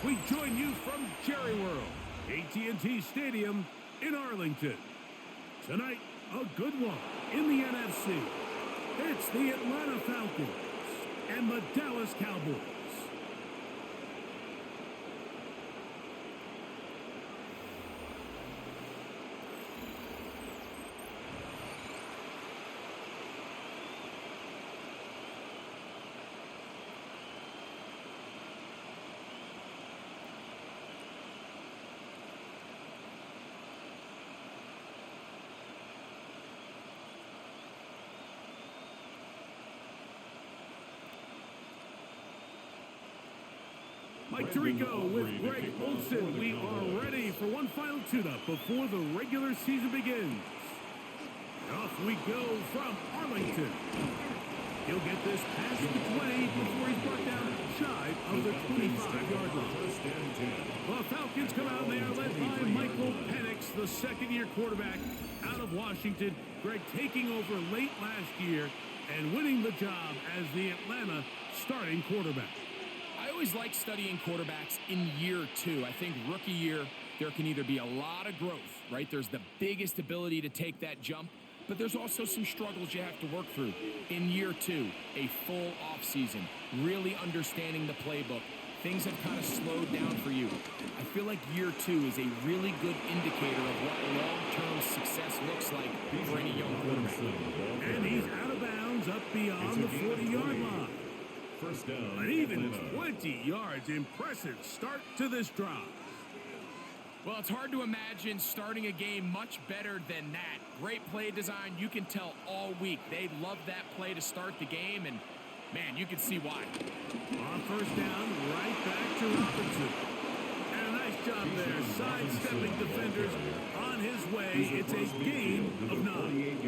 We join you from Jerry World, AT&T Stadium in Arlington. Tonight, a good one in the NFC. It's the Atlanta Falcons and the Dallas Cowboys. Mike Tirico with Greg Olson. We are ready for one final tune-up before the regular season begins. Off we go from Arlington. He'll get this past the 20 before he's brought down shy of the 25-yard line. The Falcons come out, and they are led by Michael Penix, the second-year quarterback out of Washington. Greg taking over late last year and winning the job as the Atlanta starting quarterback. I always like studying quarterbacks in year two. I think rookie year, there can either be a lot of growth, right? There's the biggest ability to take that jump, but there's also some struggles you have to work through. In year two, a full offseason, really understanding the playbook. Things have kind of slowed down for you. I feel like year two is a really good indicator of what long-term success looks like for any young quarterback. And he's out of bounds up beyond the 40-yard line. First down. An even 20 yards. Impressive start to this drive. Well, it's hard to imagine starting a game much better than that. Great play design. You can tell all week they love that play to start the game, and, man, you can see why. On first down, right back to Robinson. And a nice job there, sidestepping defenders on his way. It's a gain of 9.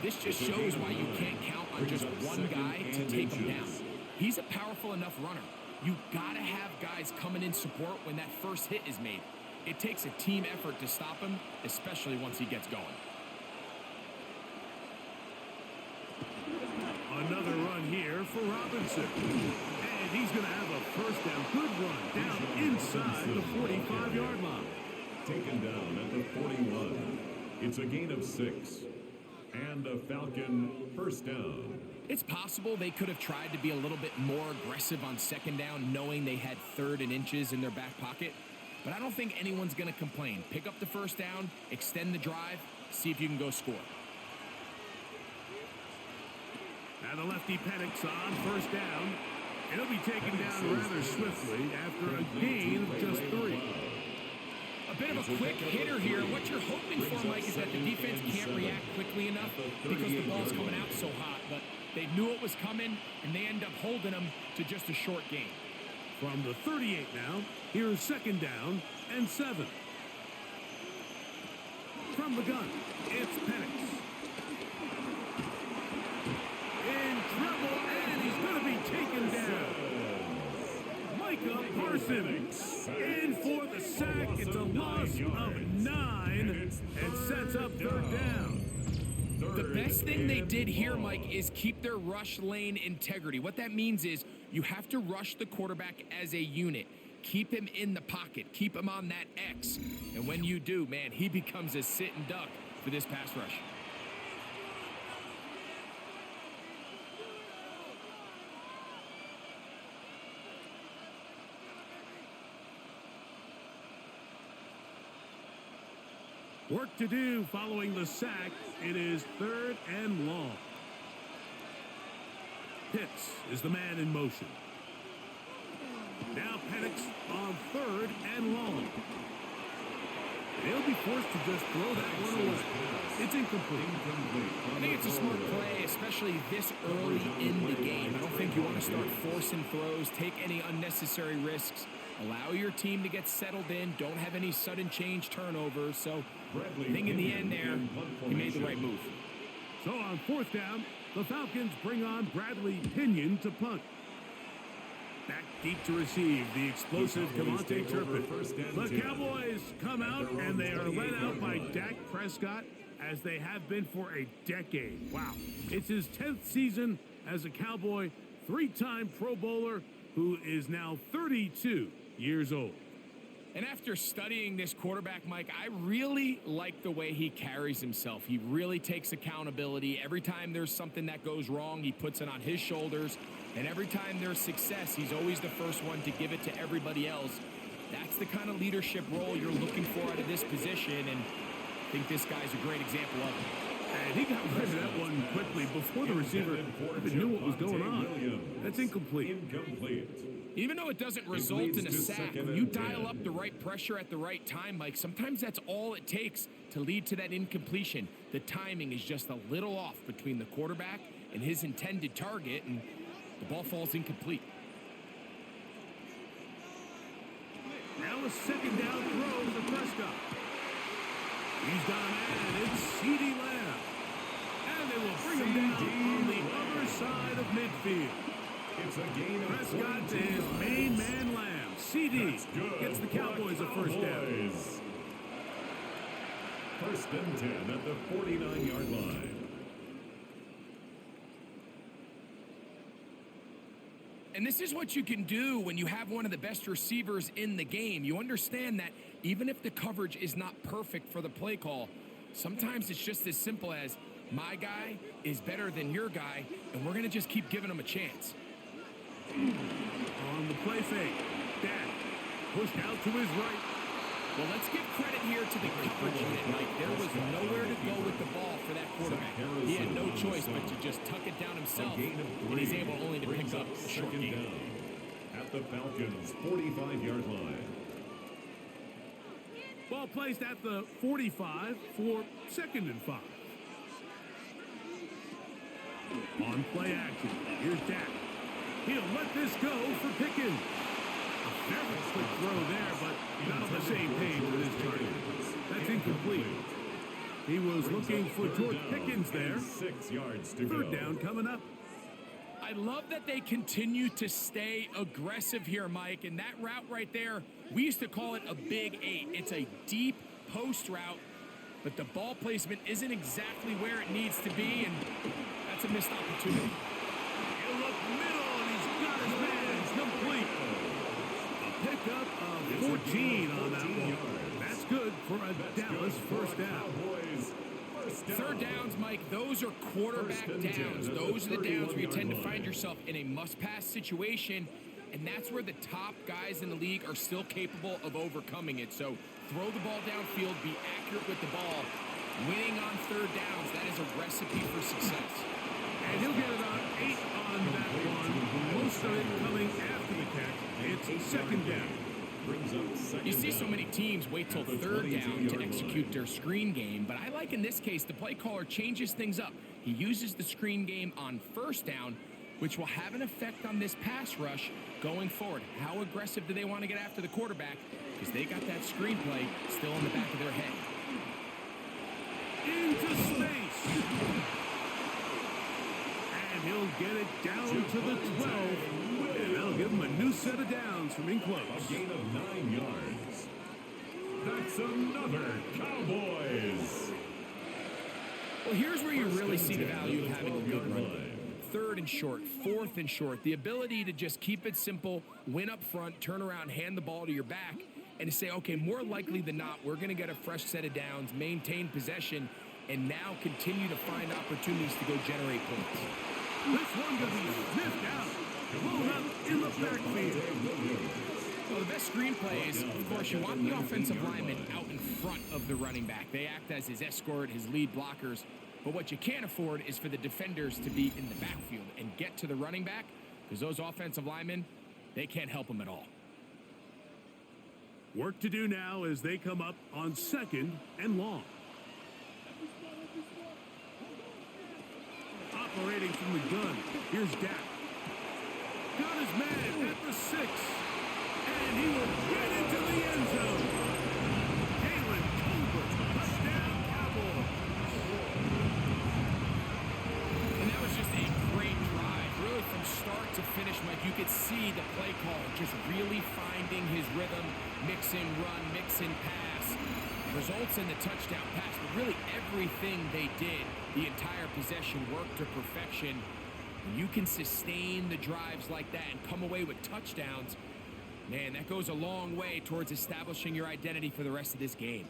This just shows why you can't count on just one guy to take him down. He's a powerful enough runner. You gotta have guys coming in support when that first hit is made. It takes a team effort to stop him, especially once he gets going. Another run here for Robinson. And he's gonna have a first down. Good run down inside the 45-yard line. Taken down at the 41. It's a gain of 6. And a Falcon first down. It's possible they could have tried to be a little bit more aggressive on second down, knowing they had 3rd and inches in their back pocket. But I don't think anyone's going to complain. Pick up the first down, extend the drive, see if you can go score. Now the lefty Penix on first down. It'll be taken down rather swiftly after a gain of just 3. A bit of a quick hitter here. What you're hoping for, Mike, is that the defense can't react quickly enough because the ball's coming out so hot. But they knew it was coming, and they end up holding them to just a short gain. From the 38 now, here's second down and 7. From the gun, it's Penix. In trouble, and he's going to be taken down. Micah Parsons in for the sack. It's a loss of 9 and sets up 3rd down. The best thing they did here, Mike, is keep their rush lane integrity. What that means is you have to rush the quarterback as a unit. Keep him in the pocket. Keep him on that X. And when you do, man, he becomes a sitting duck for this pass rush. Work to do following the sack. It is 3rd and long. Pitts is the man in motion. Now Penix on 3rd and long. They'll be forced to just throw that one away. It's incomplete. I think it's a smart play, especially this early in the game. I don't think you want to start forcing throws, take any unnecessary risks. Allow your team to get settled in. Don't have any sudden change turnovers. So I think in the end there, he made the right move. So on 4th down, the Falcons bring on Bradley Pinion to punt. Back deep to receive the explosive Cavante Turpin. The Cowboys come out, and they are led out by Dak Prescott, as they have been for a decade. Wow. It's his 10th season as a Cowboy, 3-time Pro Bowler, who is now 32 years old. And after studying this quarterback, Mike, I really like the way he carries himself. He really takes accountability. Every time there's something that goes wrong, he puts it on his shoulders. And every time there's success, he's always the first one to give it to everybody else. That's the kind of leadership role you're looking for out of this position, and I think this guy's a great example of it. And he got rid of that one quickly before the receiver even knew what was going on. That's incomplete. Even though it doesn't result in a sack, when you dial up the right pressure at the right time, Mike, sometimes that's all it takes to lead to that incompletion. The timing is just a little off between the quarterback and his intended target, and the ball falls incomplete. Now a second down throw for Prescott. He's got a man, it's CeeDee Lamb. And they will bring him down on the other side of midfield. It's a gain of Prescott to his main man Lamb. CeeDee gets the Cowboys a first down. First and 10 at the 49-yard line. And this is what you can do when you have one of the best receivers in the game. You understand that even if the coverage is not perfect for the play call, sometimes it's just as simple as my guy is better than your guy, and we're going to just keep giving him a chance. On the play fake, Dak pushed out to his right. Well, let's give credit here to the coverage unit, Mike. There was nowhere to go with the ball for that quarterback. He had no choice but to just tuck it down himself, and he's able only to pick up a short gain. At the Falcons' 45-yard line. Ball placed at the 45 for 2nd and 5. On play action, here's Dak. He'll let this go for Pickens. A very quick throw there, but not on the same page with his target. That's incomplete. He was looking for George Pickens there. 6 yards to go. 3rd down coming up. I love that they continue to stay aggressive here, Mike, and that route right there, we used to call it a big 8. It's a deep post route, but the ball placement isn't exactly where it needs to be, and that's a missed opportunity. He'll look middle, and he's got his man complete. A pickup of 14 on that one. That's good for a Dallas first down. 3rd downs, Mike, those are quarterback downs. Those are the downs where you tend to find yourself in a must-pass situation, and that's where the top guys in the league are still capable of overcoming it. So throw the ball downfield, be accurate with the ball. Winning on 3rd downs, that is a recipe for success. And he'll get about 8 on that one. Most of it coming after the catch. It's 2nd down. You see so many teams wait till 3rd down to execute their screen game, but I like in this case the play caller changes things up. He uses the screen game on 1st down, which will have an effect on this pass rush going forward. How aggressive do they want to get after the quarterback? Because they got that screenplay still in the back of their head. Into space. And he'll get it down to the 12. And that'll give him a new set of downs from in close. A gain of 9 yards. That's another Cowboys. Well, here's where you really see the value of having a good run game. 3rd and short, 4th and short. The ability to just keep it simple, win up front, turn around, hand the ball to your back, and to say, okay, more likely than not, we're going to get a fresh set of downs, maintain possession, and now continue to find opportunities to go generate points. This one going to be sniffed out. Blown up in the backfield. Well, the best screenplay is, of course, you want the offensive lineman out in front of the running back. They act as his escort, his lead blockers. But what you can't afford is for the defenders to be in the backfield and get to the running back, because those offensive linemen, they can't help him at all. Work to do now as they come up on 2nd and long. Operating from the gun, here's Dak. Got his man at the 6. And he will get into the end zone. Kalen Colbert, touchdown Cowboys. And that was just a great drive. Really from start to finish, Mike, you could see the play caller just really finding his rhythm. Mix in run, mix in pass. Results in the touchdown pass. But really everything they did, the entire possession worked to perfection. When you can sustain the drives like that and come away with touchdowns, Man, that goes a long way towards establishing your identity for the rest of this game.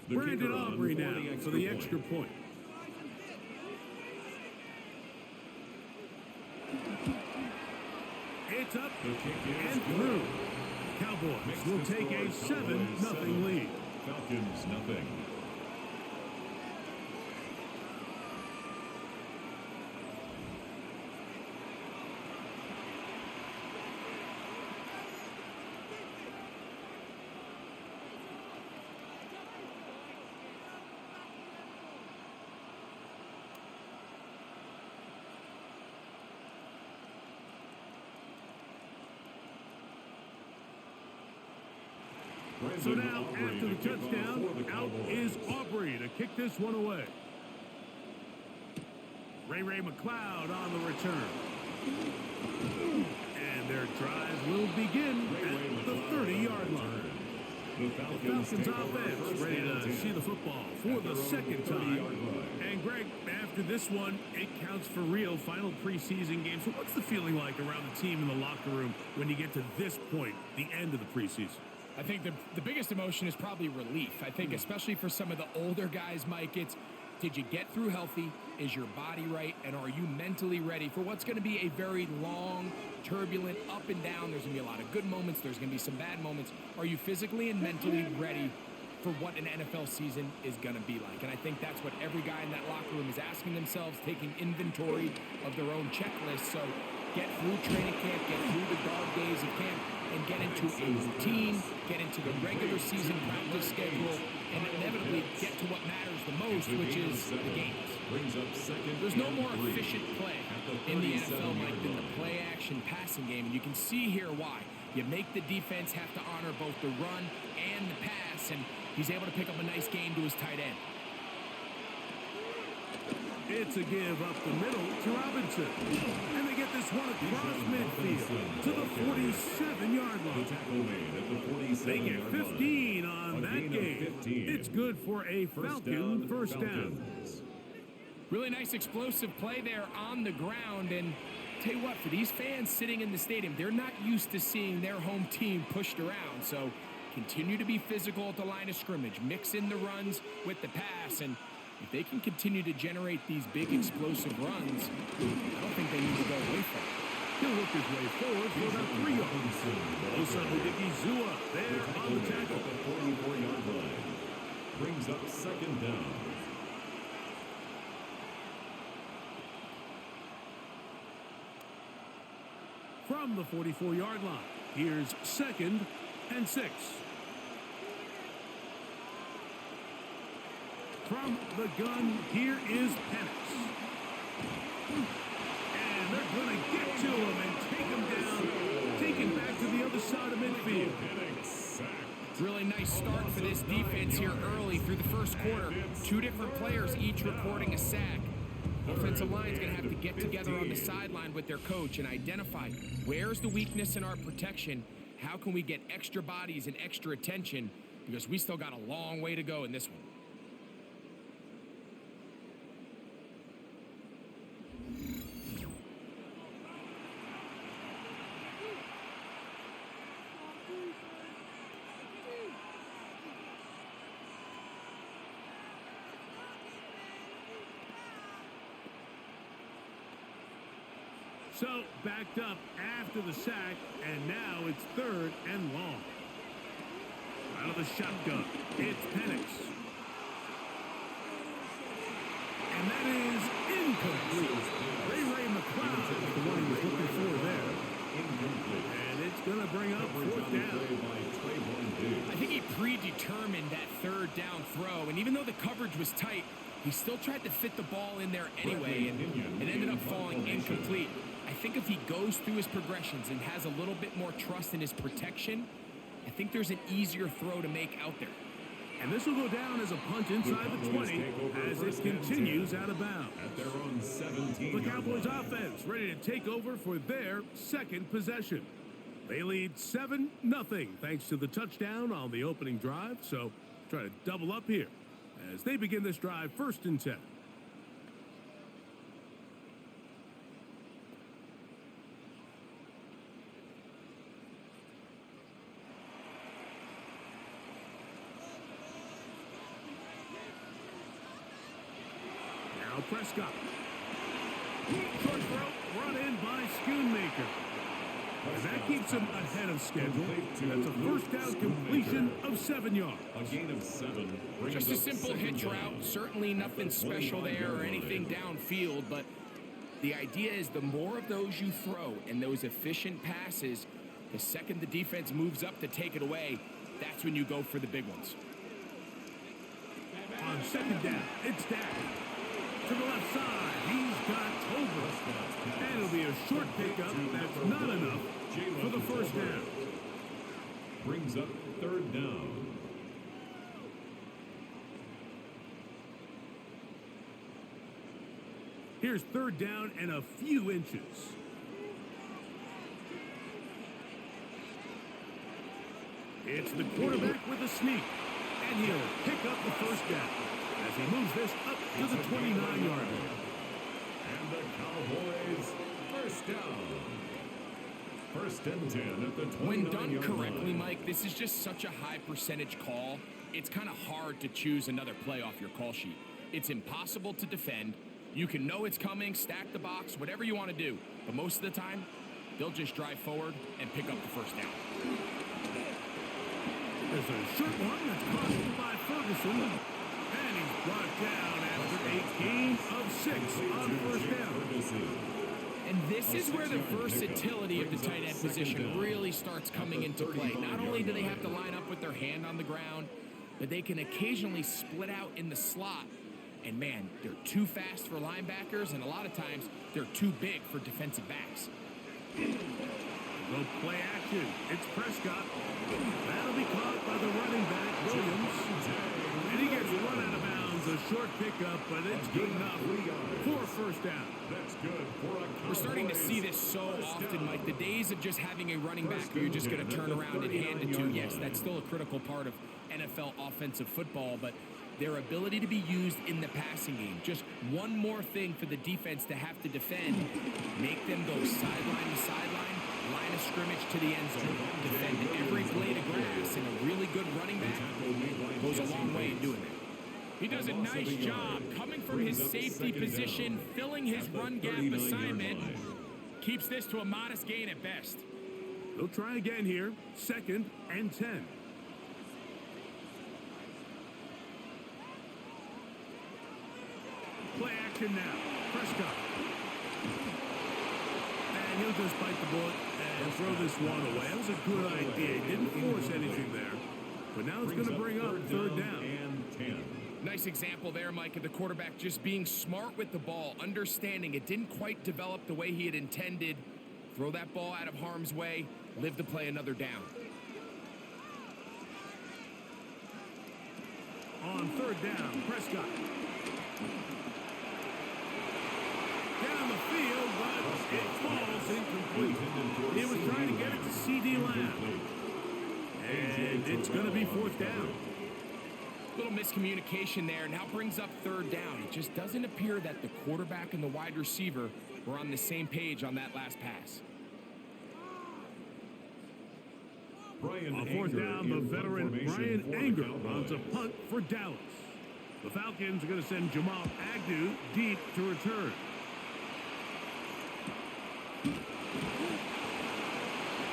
The Brandon kicker on Aubrey now for the extra point. It's up The kick is and good. through. Cowboys Makes will the take score a 7-0 7. lead. Falcons nothing. So now, after the touchdown, out is Aubrey to kick this one away. Ray McLeod on the return. And their drive will begin at the 30-yard line. The The Falcons Falcons take over offense first ready and to 10 see the football for at the their own second 30-yard time. line. And Greg, after this one, it counts for real. Final preseason game. So what's the feeling like around the team in the locker room when you get to this point, the end of the preseason? I think the biggest emotion is probably relief. I think especially for some of the older guys, Mike, it's did you get through healthy? Is your body right? And are you mentally ready for what's going to be a very long, turbulent, up and down? There's going to be a lot of good moments. There's going to be some bad moments. Are you physically and mentally ready for what an NFL season is going to be like? And I think that's what every guy in that locker room is asking themselves, taking inventory of their own checklist. So get through training camp, get through the dog days of camp, and get into a routine, get into the regular season practice schedule, and inevitably get to what matters the most, which is the games. There's no more efficient play in the NFL, Mike, than the play-action passing game, and you can see here why. You make the defense have to honor both the run and the pass, and he's able to pick up a nice game to his tight end. It's a give up the middle to Robinson. And they get this one across midfield to the 47-yard line. They get 15 on that game. It's good for a Falcon first down. Really nice explosive play there on the ground. And tell you what, for these fans sitting in the stadium, they're not used to seeing their home team pushed around. So continue to be physical at the line of scrimmage. Mix in the runs with the pass. And if they can continue to generate these big explosive runs, I don't think they need to go away from it. He'll work his way forward for about 3 yards. Osamu Zua there on the tackle. At the 44-yard line. Brings up second down. From the 44-yard line, here's 2nd and 6. From the gun, here is Penix. And they're going to get to him and take him down, take him back to the other side of midfield. Really nice start for this defense here early through the first quarter. 2 different players each recording a sack. Offensive line's going to have to get together on the sideline with their coach and identify where's the weakness in our protection, how can we get extra bodies and extra attention, because we still got a long way to go in this one. So backed up after the sack, and now it's 3rd and long. Out of the shotgun, it's Penix. And that is incomplete. Ray McLeod is the one he was looking for there. And it's going to bring up 4th down. I think he predetermined that 3rd down throw, and even though the coverage was tight, he still tried to fit the ball in there anyway, and it ended up falling incomplete. I think if he goes through his progressions and has a little bit more trust in his protection, I think there's an easier throw to make out there. And this will go down as a punt inside the 20 as it continues out of bounds. At their own 17. The Cowboys offense ready to take over for their 2nd possession. They lead 7-0 thanks to the touchdown on the opening drive. So try to double up here as they begin this drive 1st and 10. Prescott. Short throw, run in by Schoonmaker. And that keeps him ahead of schedule. That's a first down completion of 7 yards. A gain of 7. Just a simple hitch route. Certainly nothing special there or anything downfield, but the idea is the more of those you throw and those efficient passes, the second the defense moves up to take it away, that's when you go for the big ones. On second down, it's Dak. To the left side, he's got Tolbert. And it'll be a short pickup. That's not enough for the first down. Brings up 3rd down. Here's 3rd down and a few inches. It's the quarterback with a sneak. And he'll pick up the first down as he moves this up to the 29-yard line. And the Cowboys first down. 1st and 10 at the 29-yard line. When done correctly, Mike, this is just such a high percentage call. It's kind of hard to choose another play off your call sheet. It's impossible to defend. You can know it's coming, stack the box, whatever you want to do. But most of the time, they'll just drive forward and pick up the first down. There's a short one that's caught by Ferguson. And he's brought down after a gain of 6 on first down. And this is where the versatility of the tight end position really starts coming into play. Not only do they have to line up with their hand on the ground, but they can occasionally split out in the slot. And man, they're too fast for linebackers, and a lot of times they're too big for defensive backs. No play action. It's Prescott. That'll be caught by the running back, Williams. And he gets run out of bounds. A short pickup, but it's good enough for a first down. That's good for a We're starting to see this so often, Mike. The days of just having a running back who you're just going to turn around and hand it to. Yes, that's still a critical part of NFL offensive football, but their ability to be used in the passing game. Just one more thing for the defense to have to defend. Make them go sideline to sideline, line of scrimmage to the end zone. Defend every blade of grass, and a really good running back goes a long way in doing that. He does a nice job coming from his safety position, filling his run gap assignment. Keeps this to a modest gain at best. They'll try again here. 2nd and 10. Play action now. Prescott. And he'll just bite the bullet and throw this one away. That was a good idea. He didn't force anything there. But now it's going to bring up 3rd down. And 10. Nice example there, Mike, of the quarterback just being smart with the ball, understanding it didn't quite develop the way he had intended. Throw that ball out of harm's way, live to play another down. On 3rd down, Prescott. Down the field, but it falls incomplete. He was trying to get it to C.D. Lamb. And it's going to be 4th down. Little miscommunication there, now brings up 3rd down. It just doesn't appear that the quarterback and the wide receiver were on the same page on that last pass. On 4th down, the veteran Brian Anger runs a punt for Dallas. The Falcons are going to send Jamal Agnew deep to return.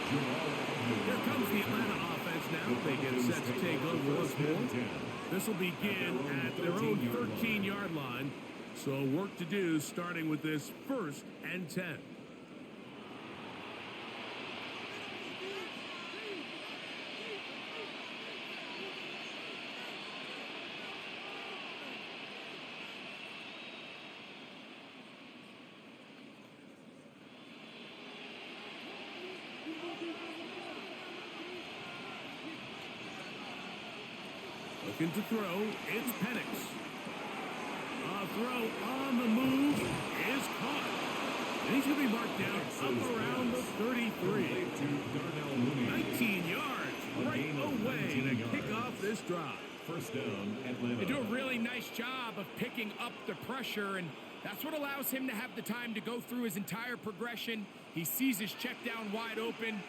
Here comes the Atlanta offense now. They get set to take over once more. This will begin at their own 13-yard line. So work to do starting with this 1st and 10. Looking to throw, it's Penix. A throw on the move is caught. And he's going to be marked down up around the 33. 19 yards right away to kick off this drive. First down, Atlanta. They do a really nice job of picking up the pressure, and that's what allows him to have the time to go through his entire progression. He sees his check down wide open,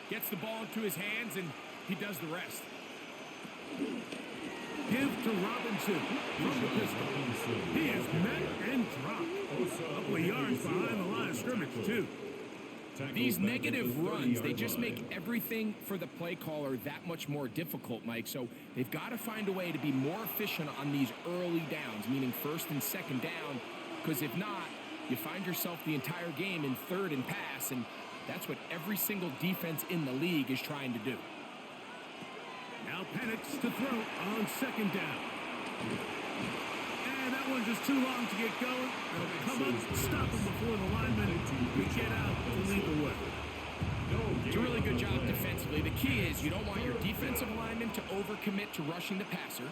gets the ball into his hands, and he does the rest. Give to Robinson from the pistol. He is met and dropped. A couple of yards behind the line of scrimmage, too. These negative runs, they just make everything for the play caller that much more difficult, Mike. So they've got to find a way to be more efficient on these early downs, meaning first and second down, because if not, you find yourself the entire game in third and pass, and that's what every single defense in the league is trying to do. Now Penix to throw on second down. And that one just too long to get going. They'll come up, stop him before the lineman can get out to lead the way. It's a really good job defensively. The key is you don't want your defensive linemen to overcommit to rushing the passer,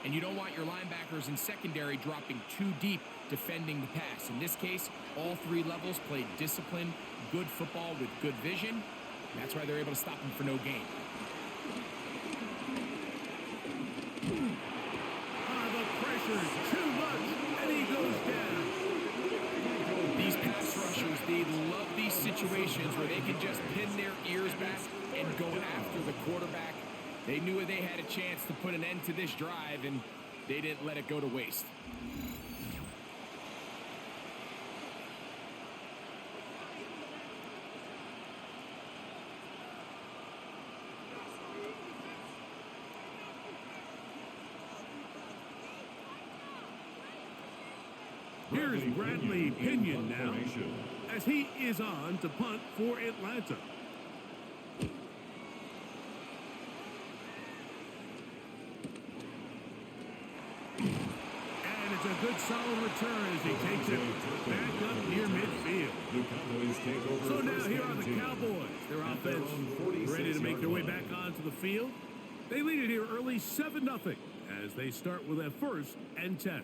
and you don't want your linebackers in secondary dropping too deep defending the pass. In this case, all three levels played disciplined, good football with good vision. That's why they're able to stop him for no gain. The pressure is too much, and he goes down. These pass rushers, they love these situations where they can just pin their ears back and go after the quarterback. They knew they had a chance to put an end to this drive, and they didn't let it go to waste. Here's Bradley Pinion now, as he is on to punt for Atlanta. And it's a good solid return as he takes it back up near midfield. So now here are the Cowboys. Their offense ready to make their way back onto the field. They lead it here early 7-0 as they start with a 1st and 10.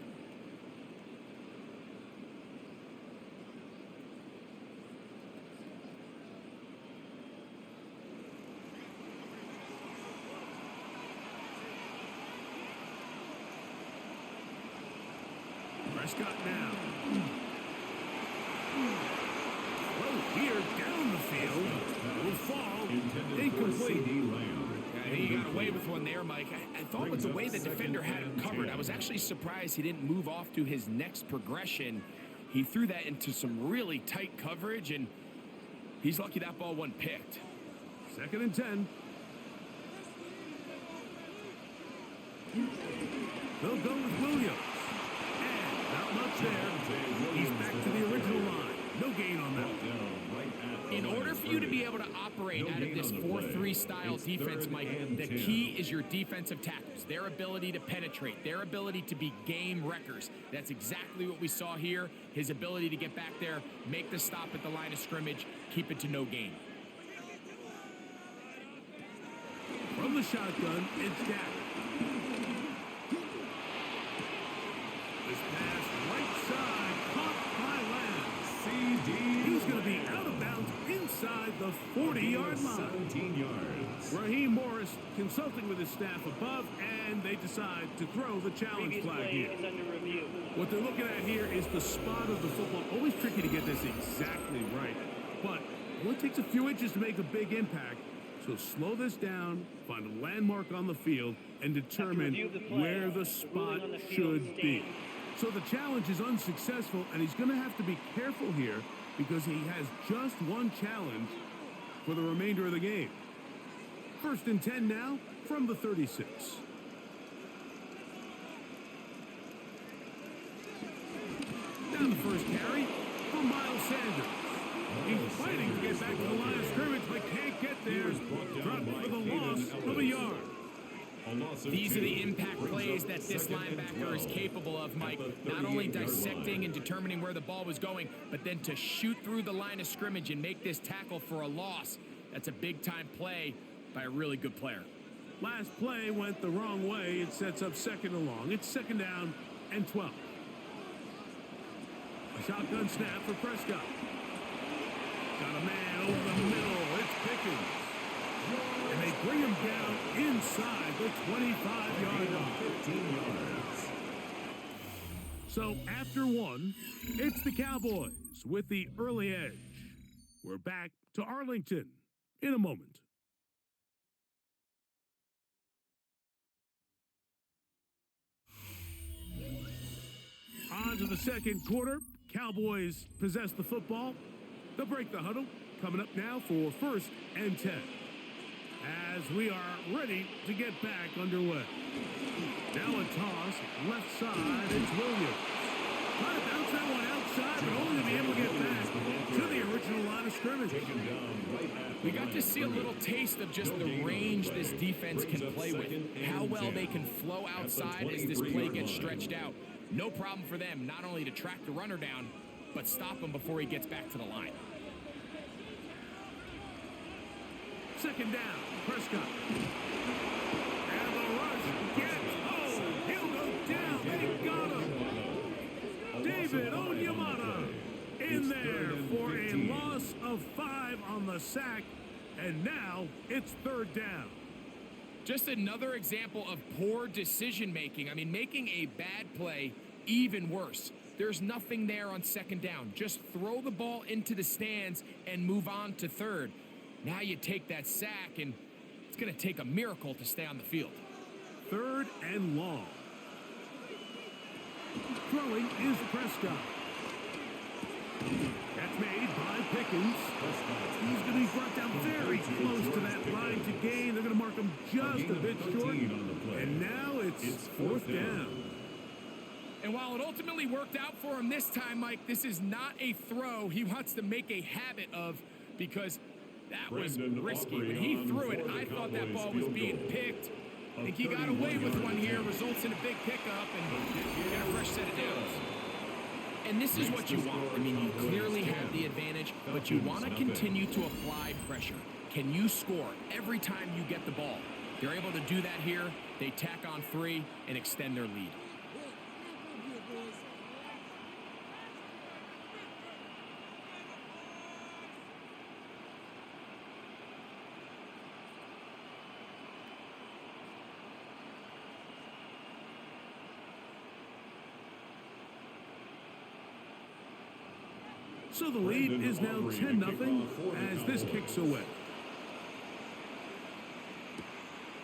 Prescott now. Throw here down the field. Will fall. Incomplete. He got away with one there, Mike. I thought with the way the defender had him covered, I was actually surprised he didn't move off to his next progression. He threw that into some really tight coverage, and he's lucky that ball wasn't picked. 2nd and 10. They'll go with Williams. Not much there. He's back to the original line. No gain on that. In order for you to be able to operate out of this 4-3 style defense, Mike, the key is your defensive tackles, their ability to penetrate, their ability to be game wreckers. That's exactly what we saw here. His ability to get back there, make the stop at the line of scrimmage, keep it to no gain. From the shotgun, it's Dak. This pass right side, caught by Lamb. CD. He's going to be out of bounds inside the 40-yard line. 17 yards. Raheem Morris consulting with his staff above, and they decide to throw the challenge flag here. What they're looking at here is the spot of the football. Always tricky to get this exactly right, but it only takes a few inches to make a big impact. So slow this down, find a landmark on the field, and determine where the spot should be. So the challenge is unsuccessful, and he's going to have to be careful here because he has just one challenge for the remainder of the game. 1st and 10 now from the 36. Down the first carry for Miles Sanders. He's fighting to get back to the line of scrimmage, but can't get there. Dropped for the loss of a yard. These are the impact plays that this linebacker is capable of, Mike. Not only dissecting and determining where the ball was going, but then to shoot through the line of scrimmage and make this tackle for a loss. That's a big-time play by a really good player. Last play went the wrong way. It sets up 2nd and long. It's 2nd down and 12. A shotgun snap for Prescott. Got a man over the middle. It's Pickens. And they bring him down inside the 25-yard line. 15 yards. So after one, it's the Cowboys with the early edge. We're back to Arlington in a moment. On to the second quarter. Cowboys possess the football. They'll break the huddle. Coming up now for 1st and 10. As we are ready to get back underway. Now a toss, left side, it's Williams. Trying to bounce that one outside, but only to be able to get back to the original line of scrimmage. We got to see a little taste of just the range this defense can play with. How well they can flow outside as this play gets stretched out. No problem for them, not only to track the runner down, but stop him before he gets back to the line. Second down, Prescott. And the rush gets home. He'll go down. They got him. David Onyemata in there for a loss of 5 on the sack. And now it's 3rd down. Just another example of poor decision-making. I mean, making a bad play even worse. There's nothing there on 2nd down. Just throw the ball into the stands and move on to 3rd. Now you take that sack, and it's going to take a miracle to stay on the field. 3rd and long. Throwing is Prescott. That's made by Pickens. He's going to be brought down very close to that line to gain. They're going to mark him just a bit short. And now it's 4th down. And while it ultimately worked out for him this time, Mike, this is not a throw he wants to make a habit of, because that was risky. When he threw it, I thought that ball was being picked. I think he got away with one here, results in a big pickup and a fresh set of downs. And this is what you want. I mean, you clearly have the advantage, but you want to continue to apply pressure. Can you score every time you get the ball? They're able to do that here. They tack on 3 and extend their lead. So the lead is now 10-0 as this kicks away.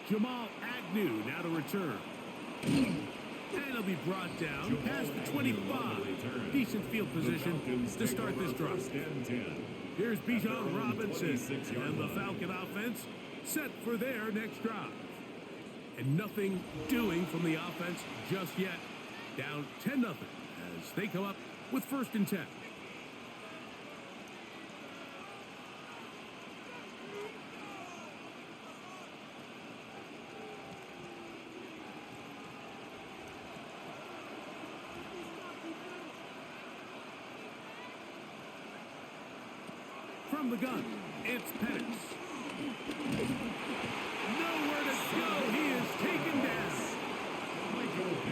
Jamal Agnew now to return. And he'll be brought down past the 25. Decent field position to start this drive. Here's Bijan Robinson and the Falcon offense set for their next drive. And nothing doing from the offense just yet. Down 10-0 as they come up with 1st and 10. From the gun, it's Penix. Nowhere to go. He is taken down.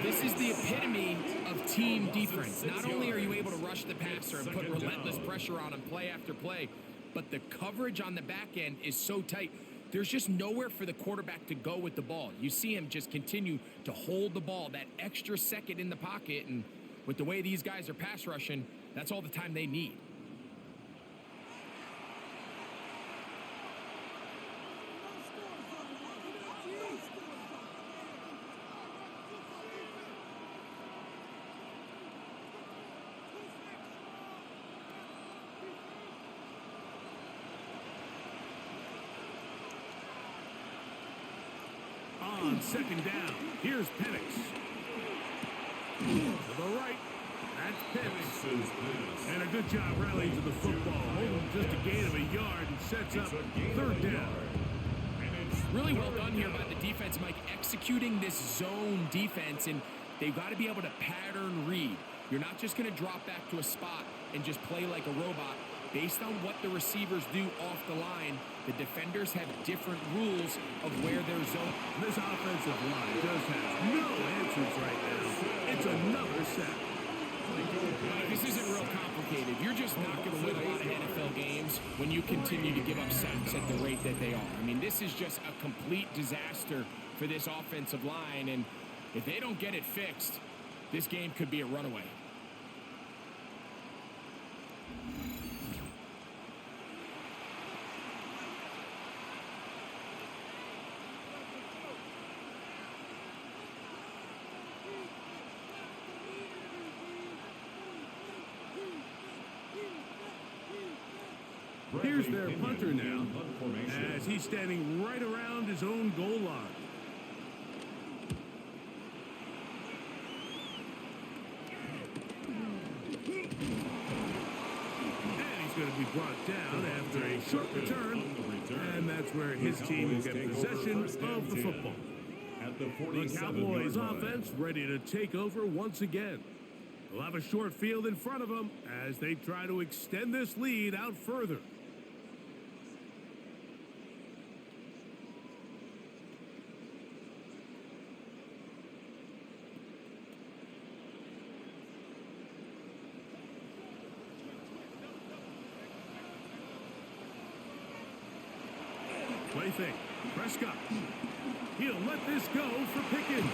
This is the epitome of team defense. Not only are you able to rush the passer and put relentless pressure on him play after play, but the coverage on the back end is so tight. There's just nowhere for the quarterback to go with the ball. You see him just continue to hold the ball that extra second in the pocket, and with the way these guys are pass rushing, that's all the time they need. On 2nd down, here's Penix. To the right, that's Penix. And a good job rallying to the football. Holding just a gain of a yard and sets up 3rd down. Really well done here by the defense, Mike, executing this zone defense, and they've got to be able to pattern read. You're not just going to drop back to a spot and just play like a robot. Based on what the receivers do off the line, the defenders have different rules of where their zone. This offensive line just has no answers right now. It's another sack. This isn't real complicated. You're just not going to win a lot of NFL games when you continue to give up sacks at the rate that they are. I mean, this is just a complete disaster for this offensive line, and if they don't get it fixed, this game could be a runaway. Here's their punter now, as he's standing right around his own goal line. And he's going to be brought down after a short return, and that's where his team will get possession of the football. The Cowboys offense ready to take over once again. They'll have a short field in front of them as they try to extend this lead out further. Play fake. Prescott. He'll let this go for Pickens.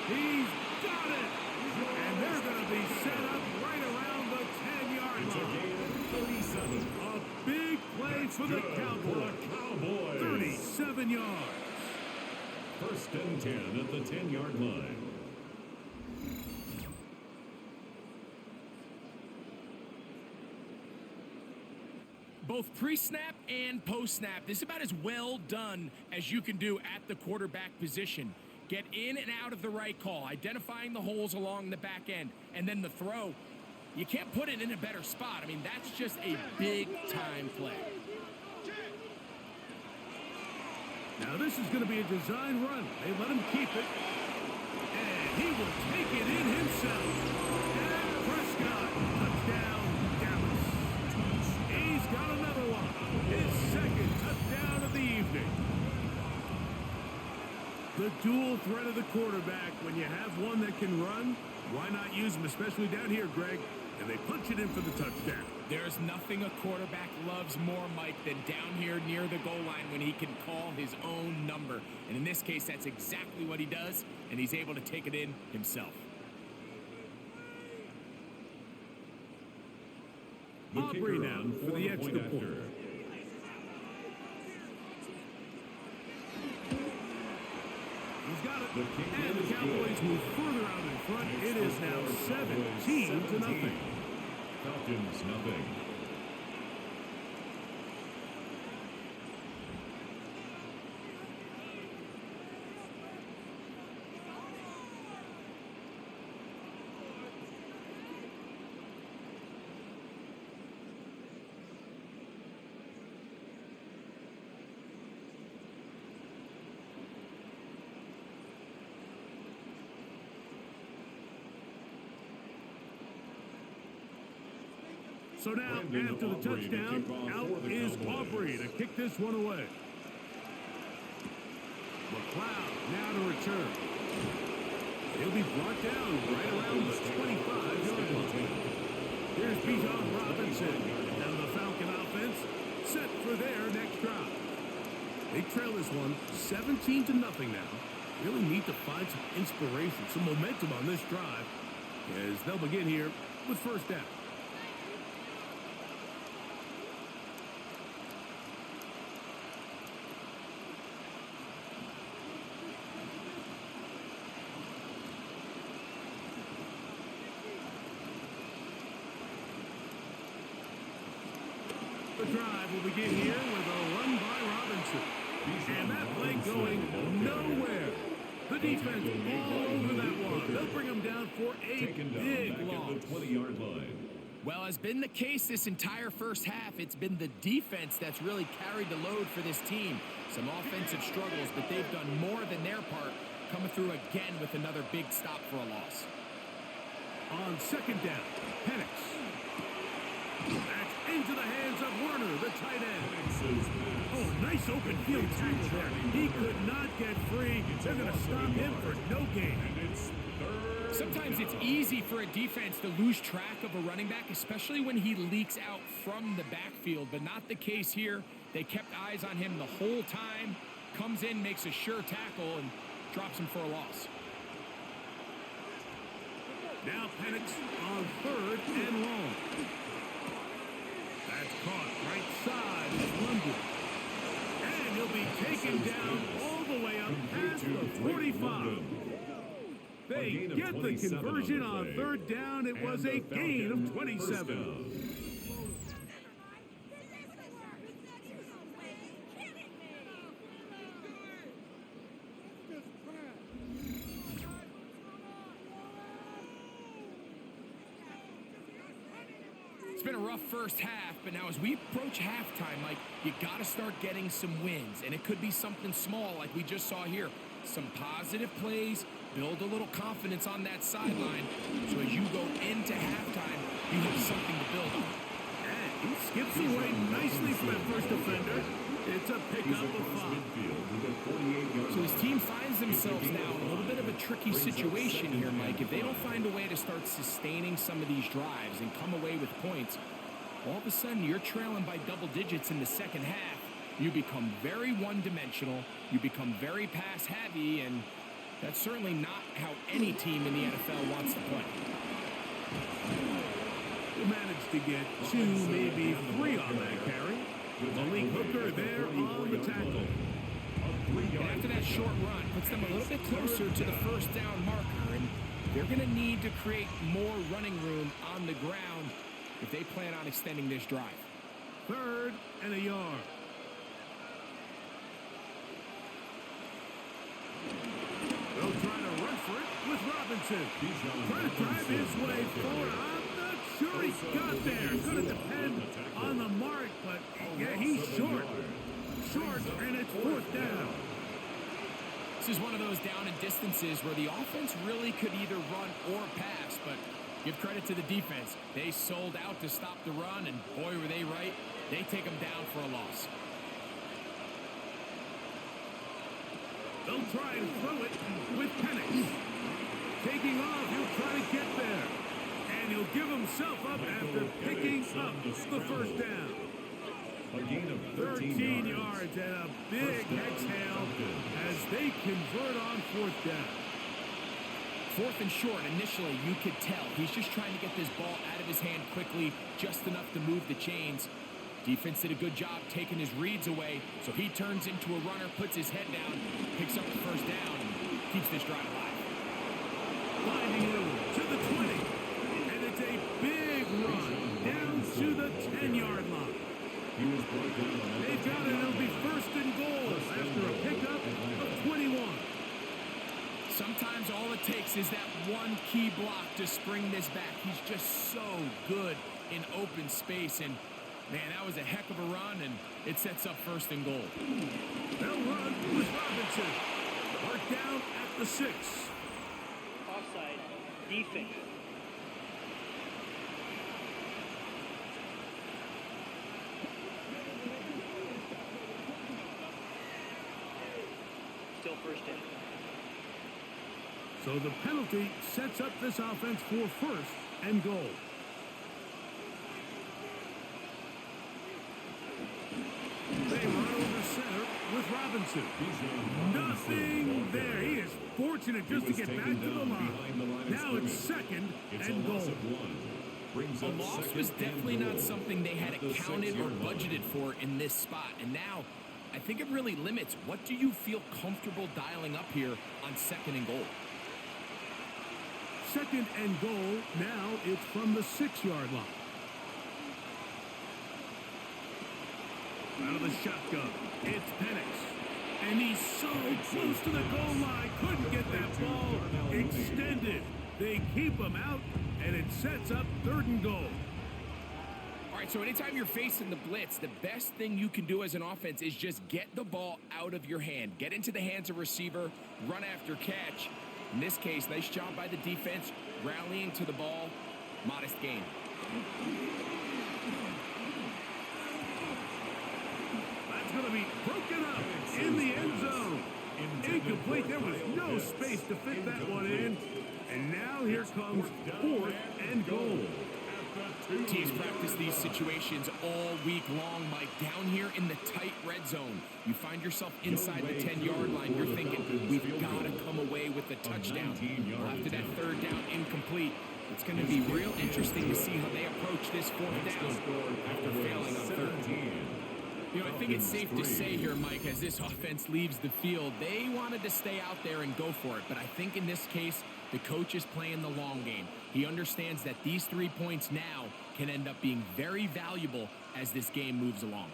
He's got it. And they're going to be set up right around the 10-yard line. A big play for the Cowboys. 37 yards. First and 10 at the 10-yard line. Both pre-snap and post-snap, this is about as well done as you can do at the quarterback position. Get in and out of the right call, identifying the holes along the back end, and then the throw. You can't put it in a better spot. I mean, that's just a big-time play. Now this is going to be a design run. They let him keep it. And he will take it in himself. And Prescott, touchdown, Dallas. He's got another one. His second touchdown of the evening. The dual threat of the quarterback. When you have one that can run, why not use him, especially down here, Greg? And they punch it in for the touchdown. There's nothing a quarterback loves more, Mike, than down here near the goal line when he can call his own number. And in this case, that's exactly what he does, and he's able to take it in himself. Aubrey now for the extra point. He's got it. And the Cowboys move further out in front. It is now 17-0. Falcons nothing. So now, after the touchdown, out is Aubrey to kick this one away. McLeod now to return. He'll be brought down right around the 25-yard line. Here's Bijan Robinson. And the Falcon offense set for their next drive. They trail this one 17-0 now. Really need to find some inspiration, some momentum on this drive, as they'll begin here with first down. The drive will begin here with a run by Robinson. And that play going nowhere. The defense all over that one. They'll bring him down for a big loss. At the 20-yard line. Well, as been the case this entire first half, it's been the defense that's really carried the load for this team. Some offensive struggles, but they've done more than their part, coming through again with another big stop for a loss. On second down, Penix. That's into the hands of Werner, the tight end. Oh, nice open field tackle there. He could not get free. They're going to stop him for no gain. Sometimes it's easy for a defense to lose track of a running back, especially when he leaks out from the backfield, but not the case here. They kept eyes on him the whole time. Comes in, makes a sure tackle, and drops him for a loss. Now Penix on third and long. That's caught right side of London. And he'll be taken down all the way up past the 45. They get the conversion on third down. It was a gain of 27. been a rough first half, but now as we approach halftime, Mike, you got to start getting some wins, and it could be something small like we just saw here. Some positive plays, build a little confidence on that sideline, so as you go into halftime, you have something to build on. And he skips away nicely from that first defender. It's a pickup of 5. So this team finds themselves now in a little bit of a tricky situation here, Mike. If they don't find a way to start sustaining some of these drives and come away with points, all of a sudden you're trailing by double digits in the second half. You become very one-dimensional, you become very pass-heavy, and that's certainly not how any team in the NFL wants to play. He managed to get 2, maybe 3 on that carry. Malik Hooker there on the tackle. And after that short run, puts them a little bit closer to the first down marker, and they're going to need to create more running room on the ground if they plan on extending this drive. 3rd and a yard. They'll try to run for it with Robinson. Trying to drive his way forward. I'm not sure he got there. Going to depend on the mark, but yeah, he's short. Short, and it's 4th down. This is one of those down and distances where the offense really could either run or pass, but give credit to the defense. They sold out to stop the run, and boy, were they right. They take them down for a loss. They'll try and throw it with Penix. Taking off, he'll try to get there. And he'll give himself up after picking up the first down. A gain of 13 yards and a big exhale as they convert on 4th down. 4th and short, initially, you could tell. He's just trying to get this ball out of his hand quickly, just enough to move the chains. Defense did a good job taking his reads away, so he turns into a runner, puts his head down, picks up the first down, and keeps this drive alive. Finding room to the 20, and it's a big run down to the 10-yard line. They've got it. It'll be 1st and goal after a pickup of 21. Sometimes all it takes is that one key block to spring this back. He's just so good in open space, and man, that was a heck of a run, and it sets up 1st and goal. They'll run with Robinson. Mark down at the 6. Offside. Defense. Still 1st down. So the penalty sets up this offense for 1st and goal. They run over center with Robinson. Nothing there. He is fortunate just to get back to the line. Now it's 2nd and goal. A loss was definitely not something they had accounted or budgeted for in this spot. And now, I think it really limits. What do you feel comfortable dialing up here on 2nd and goal? 2nd and goal. Now it's from the 6-yard line. Out of the shotgun, it's Penix. And he's so close to the goal line. Couldn't get that ball extended. They keep him out, and it sets up 3rd and goal. All right, so anytime you're facing the blitz, the best thing you can do as an offense is just get the ball out of your hand. Get into the hands of receiver, run after catch. In this case, nice job by the defense, rallying to the ball. Modest gain. That's going to be broken up in the end zone. Incomplete. There was no space to fit that one in. And now here comes 4th and goal. Teams practice these situations all week long, Mike. Down here in the tight red zone, you find yourself inside the 10-yard line. You're thinking, we've got to come away with a touchdown. Well, after that 3rd down incomplete, it's going to be real interesting to see how they approach this 4th down after failing on 3rd. You know, I think it's safe to say here, Mike, as this offense leaves the field, they wanted to stay out there and go for it. But I think in this case, the coach is playing the long game. He understands that these 3 points now can end up being very valuable as this game moves along.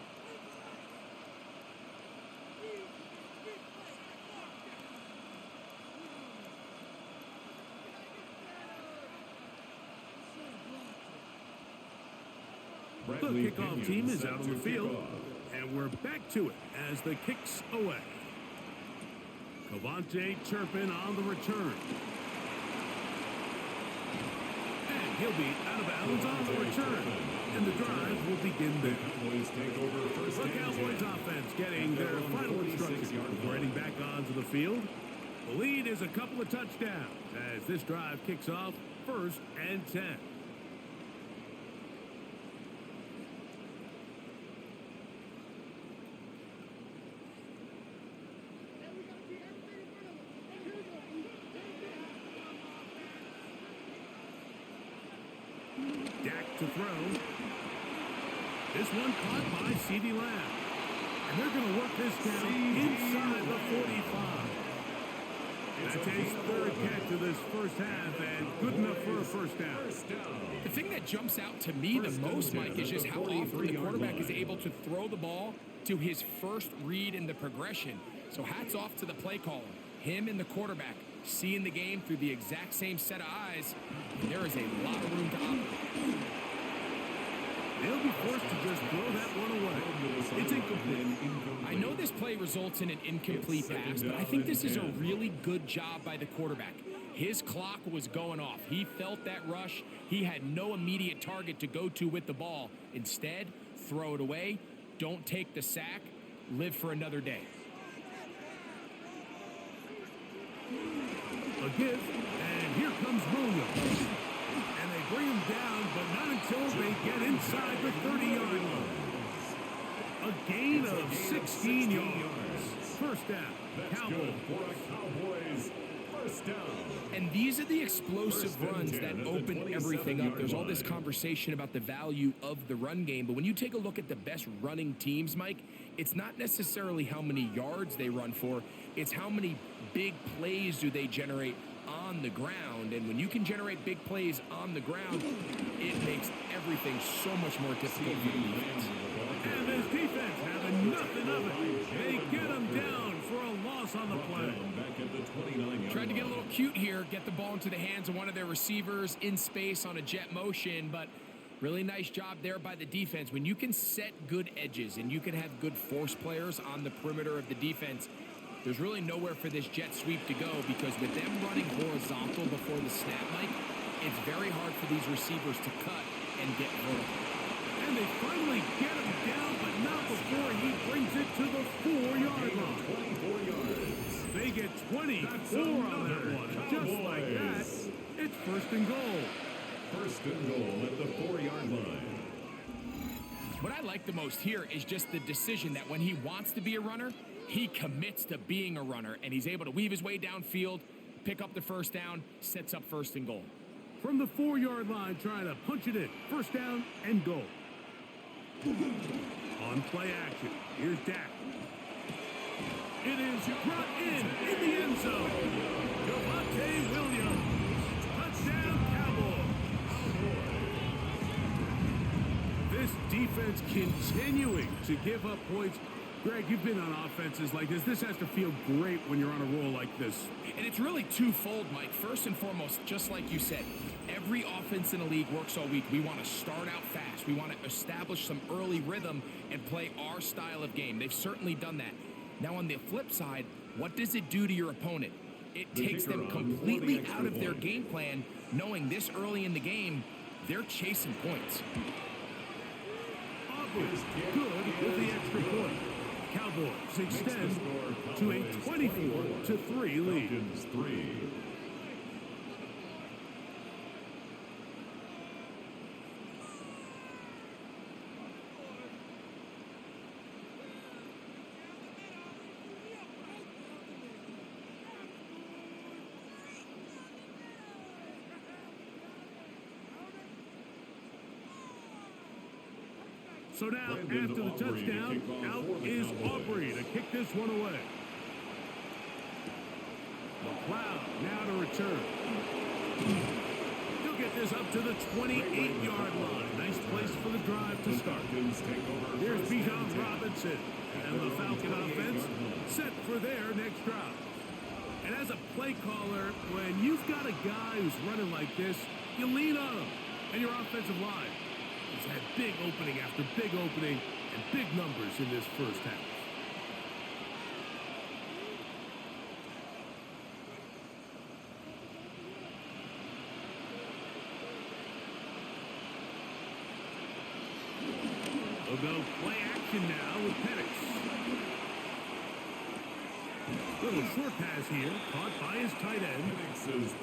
kickoff team is out on the field, and we're back to it as the kick's away. Cavante Turpin on the return. And he'll be out of bounds on the return. And the drive will begin there. The Cowboys offense getting their final instructions before heading back onto the field. The lead is a couple of touchdowns as this drive kicks off 1st and 10. Dak to throw. This one caught by CeeDee Lamb. And they're going to work this down inside the 45. That's his 3rd catch of this first half, and good enough for a first down. The thing that jumps out to me the most, Mike, is just how often the quarterback is able to throw the ball to his first read in the progression. So hats off to the play caller. Him and the quarterback seeing the game through the exact same set of eyes. And there is a lot of room to operate. They'll be forced to just throw that one away. It's incomplete. I know this play results in an incomplete pass, but I think this is a really good job by the quarterback. His clock was going off. He felt that rush. He had no immediate target to go to with the ball. Instead, throw it away. Don't take the sack. Live for another day. A give, and here comes Williams. And they bring him down, but not until they get inside the 30-yard line. A gain of 16 yards. First down, Cowboys. First down. And these are the explosive runs that open everything up. There's all this conversation about the value of the run game, but when you take a look at the best running teams, Mike, it's not necessarily how many yards they run for, it's how many big plays do they generate on the ground. And when you can generate big plays on the ground, it makes everything so much more difficult for the defense. And this defense having nothing of it. They get him down for a loss on the play. Tried to get a little cute here, get the ball into the hands of one of their receivers in space on a jet motion, but really nice job there by the defense. When you can set good edges and you can have good force players on the perimeter of the defense, there's really nowhere for this jet sweep to go, because with them running horizontal before the snap, Mike, it's very hard for these receivers to cut and get vertical. And they finally get him down, but not before he brings it to the 4-yard line. 24 yards. They get 24 on that one. Just like that, it's 1st and goal. 1st and goal at the 4-yard line. What I like the most here is just the decision that when he wants to be a runner, he commits to being a runner, and he's able to weave his way downfield, pick up the first down, sets up 1st and goal. From the 4-yard line, trying to punch it in. 1st down and goal. On play action, here's Dak. It is brought in the end zone. Javonte Williams. Touchdown, Cowboys. This defense continuing to give up points. Greg, you've been on offenses like this. This has to feel great when you're on a roll like this. And it's really twofold, Mike. First and foremost, just like you said, every offense in the league works all week. We want to start out fast. We want to establish some early rhythm and play our style of game. They've certainly done that. Now, on the flip side, what does it do to your opponent? It takes them completely out of their game plan, knowing this early in the game, they're chasing points. Aubrey, good with the extra point. Cowboys extend to a 24-3 lead. So now, after the touchdown, out is Aubrey to kick this one away. McLeod now to return. He'll get this up to the 28-yard line. Nice place for the drive to start. Here's Bijan Robinson and the Falcon offense set for their next drive. And as a play caller, when you've got a guy who's running like this, you lean on him and your offensive line. He's had big opening after big opening and big numbers in this first half. We'll go play action now with Penix. Little short pass here, caught by his tight end.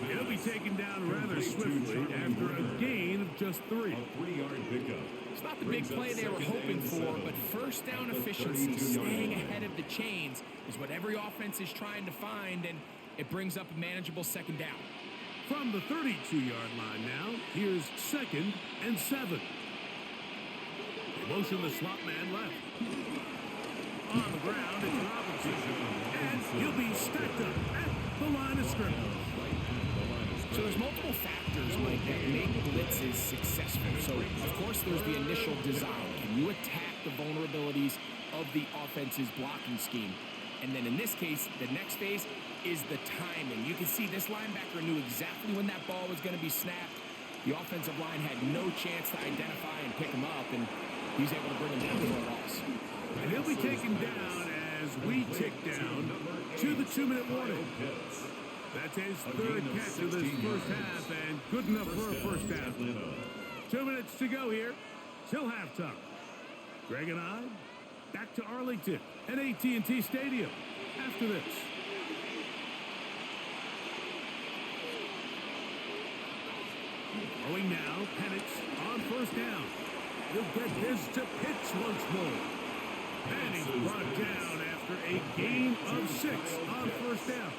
He'll be taken down rather swiftly after a gain of just 3. A 3-yard pickup. It's not the big play they were hoping for, but first down efficiency, staying ahead of the chains, is what every offense is trying to find, and it brings up a manageable second down. From the 32-yard line now, here's 2nd and 7. They motion the slot man left. On the ground, it's Robinson. And he'll be stacked up at the line of scrimmage. So there's multiple factors, Mike, that make blitzes successful. So, of course, there's the initial design. Can you attack the vulnerabilities of the offense's blocking scheme? And then in this case, the next phase is the timing. You can see this linebacker knew exactly when that ball was going to be snapped. The offensive line had no chance to identify and pick him up, and he's able to bring him down for a loss. And he'll be taken down as we tick down to the 2-minute warning. That's his 3rd catch of this first half, and good enough for a first half. 2 minutes to go here till halftime. Greg and I back to Arlington at AT&T Stadium after this. Throwing now, Penix on first down. He'll get this to Pitts once more. And he's brought down after a gain of 6 on first down.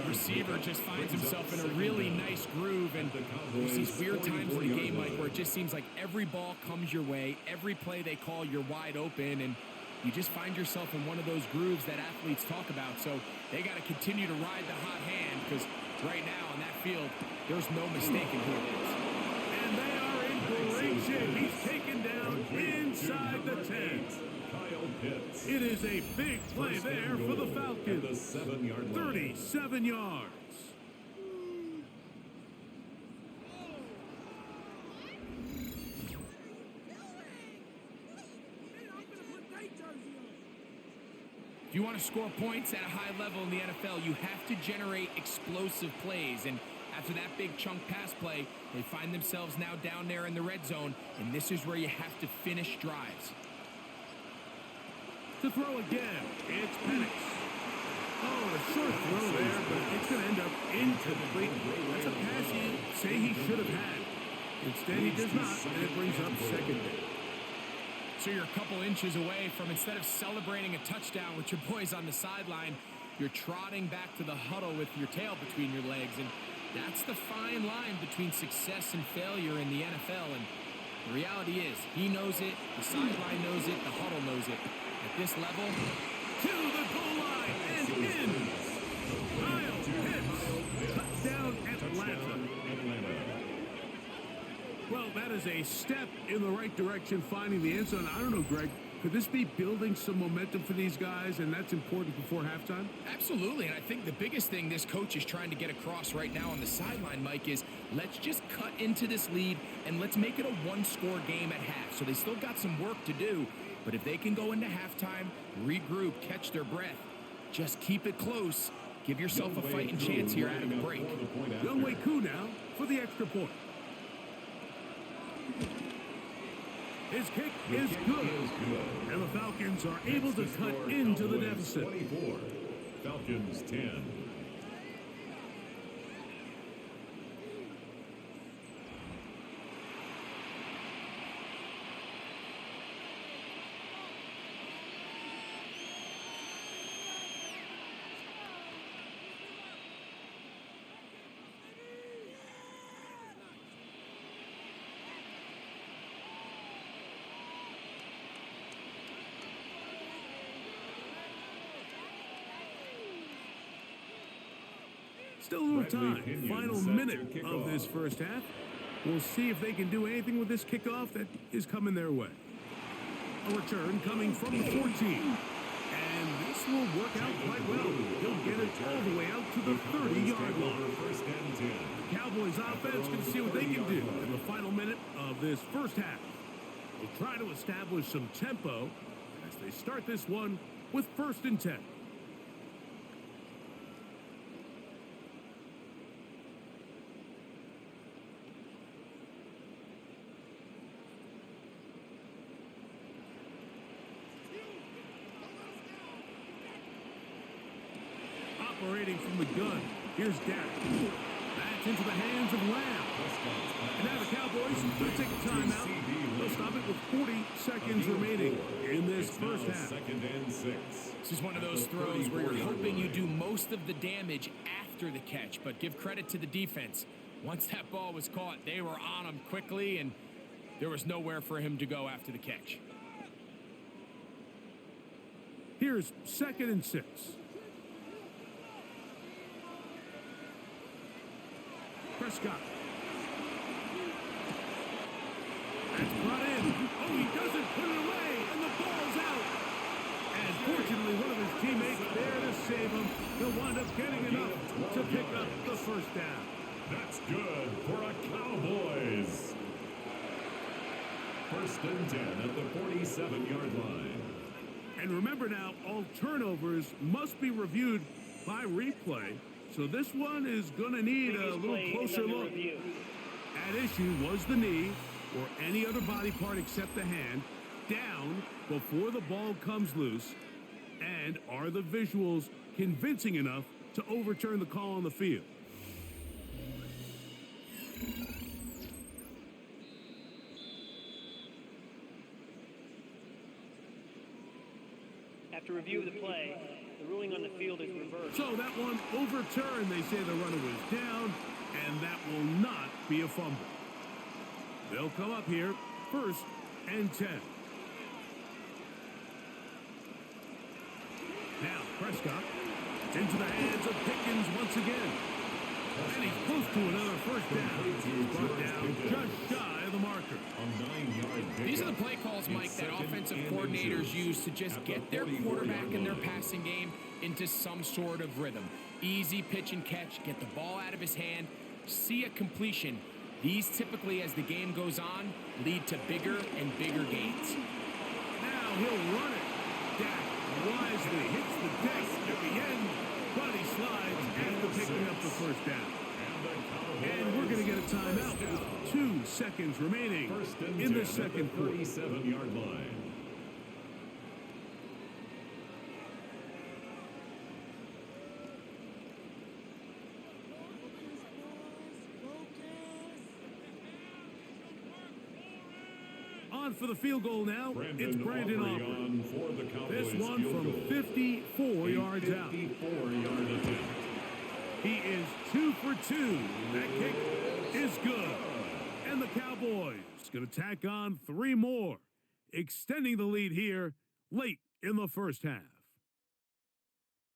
Receiver just finds himself in a really nice groove, and there's these weird times in the game, Mike, where it just seems like every ball comes your way, every play they call, you're wide open, and you just find yourself in one of those grooves that athletes talk about. So they got to continue to ride the hot hand, because right now on that field, there's no mistaking who it is. And they are in great shape. He's taken down inside the 10. It is a big play there for the Falcons. 37 yards. If you want to score points at a high level in the NFL, you have to generate explosive plays. And after that big chunk pass play, they find themselves now down there in the red zone, and this is where you have to finish drives. To throw again, it's Penix. Oh, a short throw there, but it's going to end up incomplete. That's a pass you say he should have had. Instead, he does not, and it brings up 2nd down. So you're a couple inches away from, instead of celebrating a touchdown with your boys on the sideline, you're trotting back to the huddle with your tail between your legs. And that's the fine line between success and failure in the NFL. And the reality is, he knows it, the sideline knows it, the huddle knows it. At this level, to the goal line and in. Kyle Pitts, touchdown Atlanta. Well, that is a step in the right direction, finding the end zone. I don't know, Greg, could this be building some momentum for these guys, and that's important before halftime? Absolutely, and I think the biggest thing this coach is trying to get across right now on the sideline, Mike, is let's just cut into this lead, and let's make it a one-score game at half. So they still got some work to do, but if they can go into halftime, regroup, catch their breath, just keep it close, give yourself a fighting chance here out of the break. Younghoe Koo now for the extra point. His kick is good. And the Falcons are able to cut into the deficit. 24, Falcons 10. Still a little time. Final minute of this first half. We'll see if they can do anything with this kickoff that is coming their way. A return coming from the 14. And this will work out quite well. He'll get it all the way out to the 30-yard line. First and 10. The Cowboys offense can see what they can do in the final minute of this first half. They'll try to establish some tempo as they start this one with first and 10. Operating from the gun, here's Dak. That's into the hands of Lamb. And now the Cowboys will take a timeout. They'll stop it with 40 seconds remaining in this first half. Second and 6. This is one of those throws where you're hoping you do most of the damage after the catch, but give credit to the defense. Once that ball was caught, they were on him quickly, and there was nowhere for him to go after the catch. Here's second and 6. Prescott. That's brought in. Oh, he doesn't put it away, and the ball's out. And fortunately, one of his teammates there to save him. He'll wind up getting enough to pick up the first down. That's good for a Cowboys. First and 10 at the 47-yard line. And remember now, all turnovers must be reviewed by replay. So this one is going to need a little closer look. At issue was the knee or any other body part except the hand down before the ball comes loose. And are the visuals convincing enough to overturn the call on the field? After review of the play, the ruling on the field is reversed. So that one overturned. They say the runner was down, and that will not be a fumble. They'll come up here first and 10. Now Prescott. It's into the hands of Pickens once again. And he's close to another first down. He's brought down just shy of the marker. These are the play calls, Mike, that offensive coordinators use to just get their quarterback and their passing game into some sort of rhythm. Easy pitch and catch, get the ball out of his hand, see a completion. These typically, as the game goes on, lead to bigger and bigger gains. Now he'll run it. Dak wisely hits the deck at the end, but he slides after picking up the first down. And we're going to get a timeout with 2 seconds remaining in the second quarter. 37-yard line. On for the field goal now. It's Brandon Aubrey. On for the Cowboys. This one from 54 yards out. 54-yard attempt. He is 2 for 2. That kick is good. And the Cowboys going to tack on 3 more, extending the lead here late in the first half.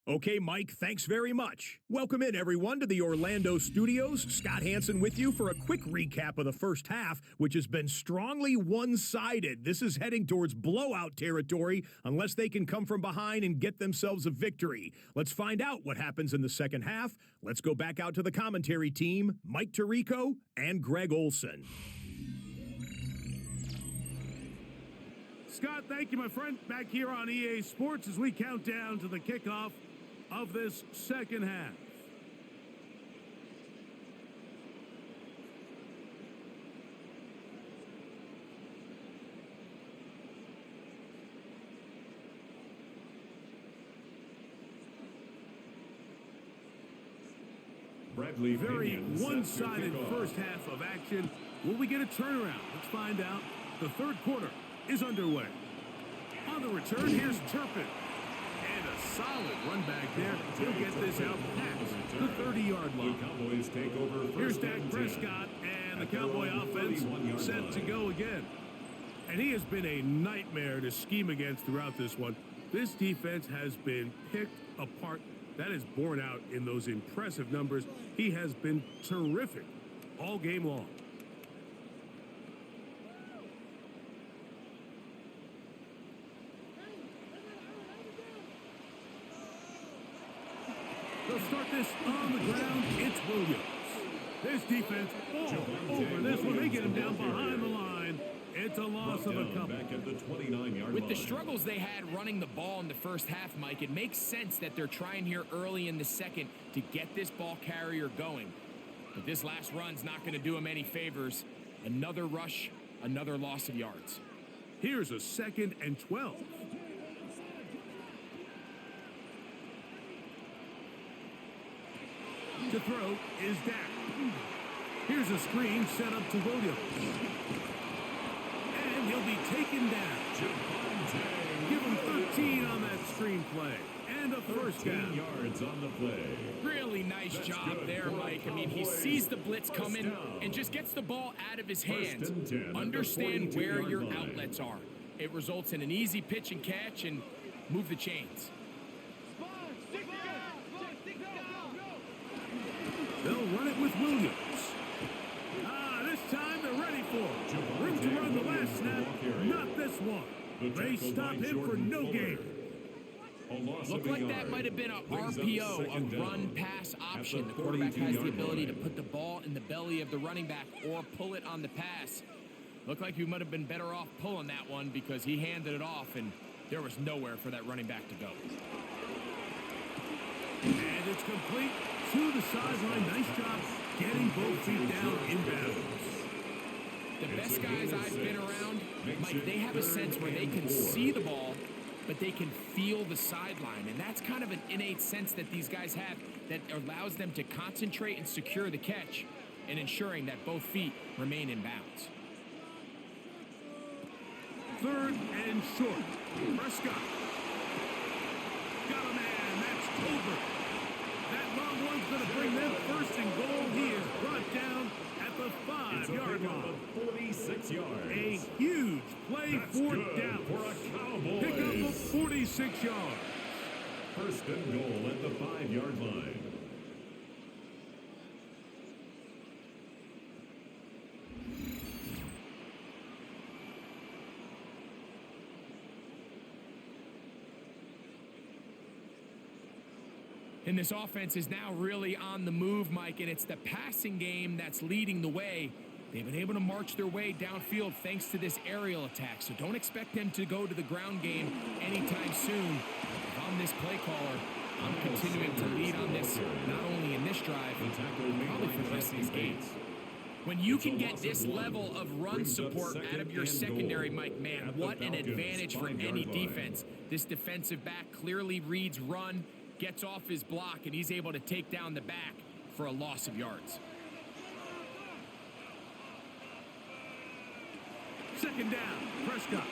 Okay, Mike, thanks very much. Welcome in, everyone, to the Orlando studios. Scott Hansen with you for a quick recap of the first half, which has been strongly one-sided. This is heading towards blowout territory unless they can come from behind and get themselves a victory. Let's find out what happens in the second half. Let's go back out to the commentary team, Mike Tirico and Greg Olson. Scott, thank you, my friend. Back here on EA Sports as we count down to the kickoff of this second half. Bradley Very Pinion set to one-sided kick off. first half of action. Will we get a turnaround? Let's find out. The third quarter is underway. On the return, here's Turpin. And a solid run back there. He'll get this out past the 30-yard line. The Cowboys take over first Here's Dak and 10. Prescott, and the At their Cowboy own offense 31-yard set line. to go again. And he has been a nightmare to scheme against throughout this one. This defense has been picked apart. That is borne out in those impressive numbers. He has been terrific all game long. They'll start this on the ground. It's Williams. This defense all over this one. They get him down behind the line. It's a loss of a couple. Back at the 29-yard With line. the struggles they had running the ball in the first half, Mike, it makes sense that they're trying here early in the second to get this ball carrier going. But this last run's not going to do him any favors. Another rush, another loss of yards. Here's a 2nd and 12. To throw is Dak. Here's a screen set up to Williams. And he'll be taken down. Give him 13 on that screenplay. And a first down. Yards on the play. Really nice job there, Mike. I mean, he sees the blitz coming and just gets the ball out of his hands. Understand where your outlets are. It results in an easy pitch and catch and move the chains. They'll run it with Williams. This time they're ready for it. Room to run the last snap. Not this one. They stop him for no gain. Looked like that might have been a RPO, a run-pass option. The quarterback has the ability to put the ball in the belly of the running back or pull it on the pass. Looked like you might have been better off pulling that one because he handed it off, and there was nowhere for that running back to go. And it's complete to the sideline. Nice job getting both feet down inbounds. The best guys I've been around, Mike, they have a sense where they can see the ball, but they can feel the sideline. And that's kind of an innate sense that these guys have that allows them to concentrate and secure the catch and ensuring that both feet remain in bounds. 3rd and short. Prescott. Got a man. That's Tolbert. That long one's going to bring them 1st and goal. He is brought down at the 5-yard line. 46 yards. A huge play for Dallas. For a Cowboys. Pick up of 46 yards. 1st and goal at the 5-yard line. And this offense is now really on the move, Mike, and it's the passing game that's leading the way. They've been able to march their way downfield thanks to this aerial attack, so don't expect them to go to the ground game anytime soon. If I'm this play caller, I'm continuing to lead on this, not only in this drive, but probably for the rest of these games. When you can get this level of run support out of your secondary, Mike, man, what an advantage for any defense. This defensive back clearly reads run, gets off his block, and he's able to take down the back for a loss of yards. 2nd down. Prescott.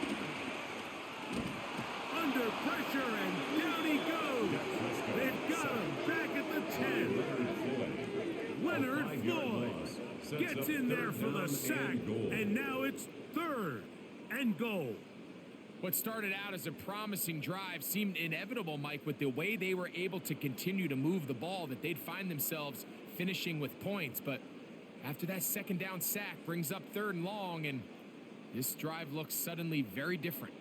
Under pressure, and down he goes. They've got him back at the 10. Leonard Floyd gets in there for the sack, and now it's 3rd and goal. What started out as a promising drive seemed inevitable, Mike, with the way they were able to continue to move the ball, that they'd find themselves finishing with points. But after that 2nd down sack brings up 3rd and long, and this drive looks suddenly very different.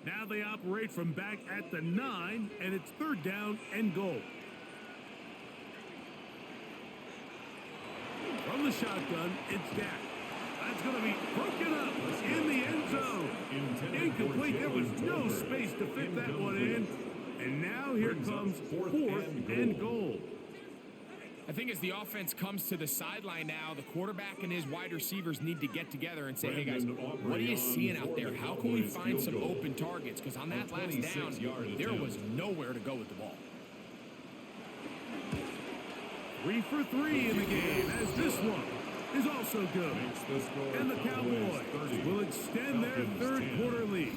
Now they operate from back at the 9, and it's 3rd down and goal. From the shotgun, it's Dak. That's going to be broken up in the end zone. Incomplete. There was no space to fit that one in. And now here comes 4th and goal. I think as the offense comes to the sideline now, the quarterback and his wide receivers need to get together and say, hey, guys, what are you seeing out there? How can we find some open targets? Because on that last down, there was nowhere to go with the ball. 3 for 3 in the game, as this one is also good. And the Cowboys will extend their 3rd quarter lead.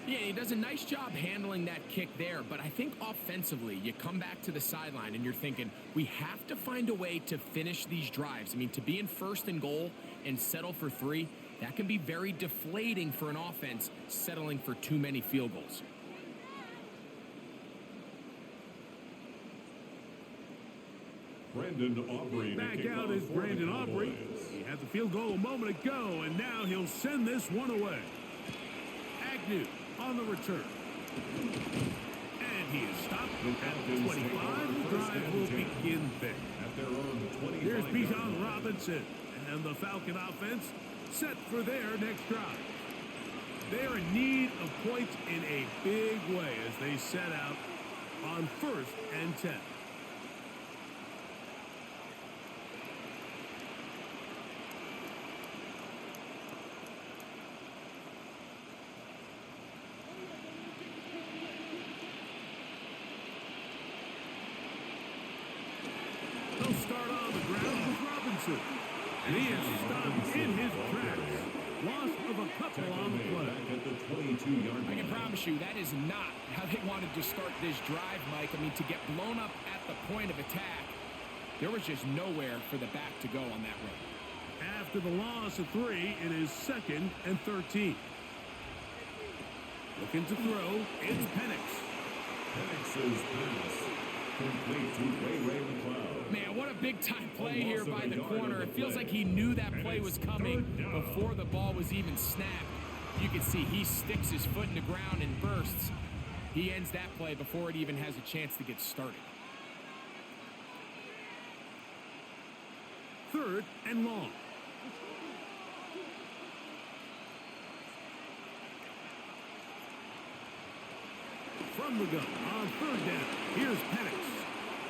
Yeah, he does a nice job handling that kick there, but I think offensively, you come back to the sideline and you're thinking, we have to find a way to finish these drives. I mean, to be in 1st and goal and settle for 3, that can be very deflating for an offense settling for too many field goals. Brandon Aubrey. Back out is Brandon Aubrey. He had the field goal a moment ago, and now he'll send this one away. Agnew on the return. And he is stopped at the 25. The drive will begin there. At their own 25. Here's Bijan Robinson. And the Falcon offense set for their next drive. They're in need of points in a big way as they set out on 1st and 10. They'll start on the ground with Robinson. And he is stopped in his tracks. Loss of a couple on the play. Back at the 22-yard line. I can promise you that is not how they wanted to start this drive, Mike. I mean, to get blown up at the point of attack, there was just nowhere for the back to go on that run. After the loss of 3, it is 2nd and 13. Looking to throw, it's Penix. Penix's pass complete to Ray McLeod. Man, what a big-time play here by the corner. It feels like he knew that play was coming before the ball was even snapped. You can see he sticks his foot in the ground and bursts. He ends that play before it even has a chance to get started. 3rd and long. From the gun on 3rd down. Here's Penix.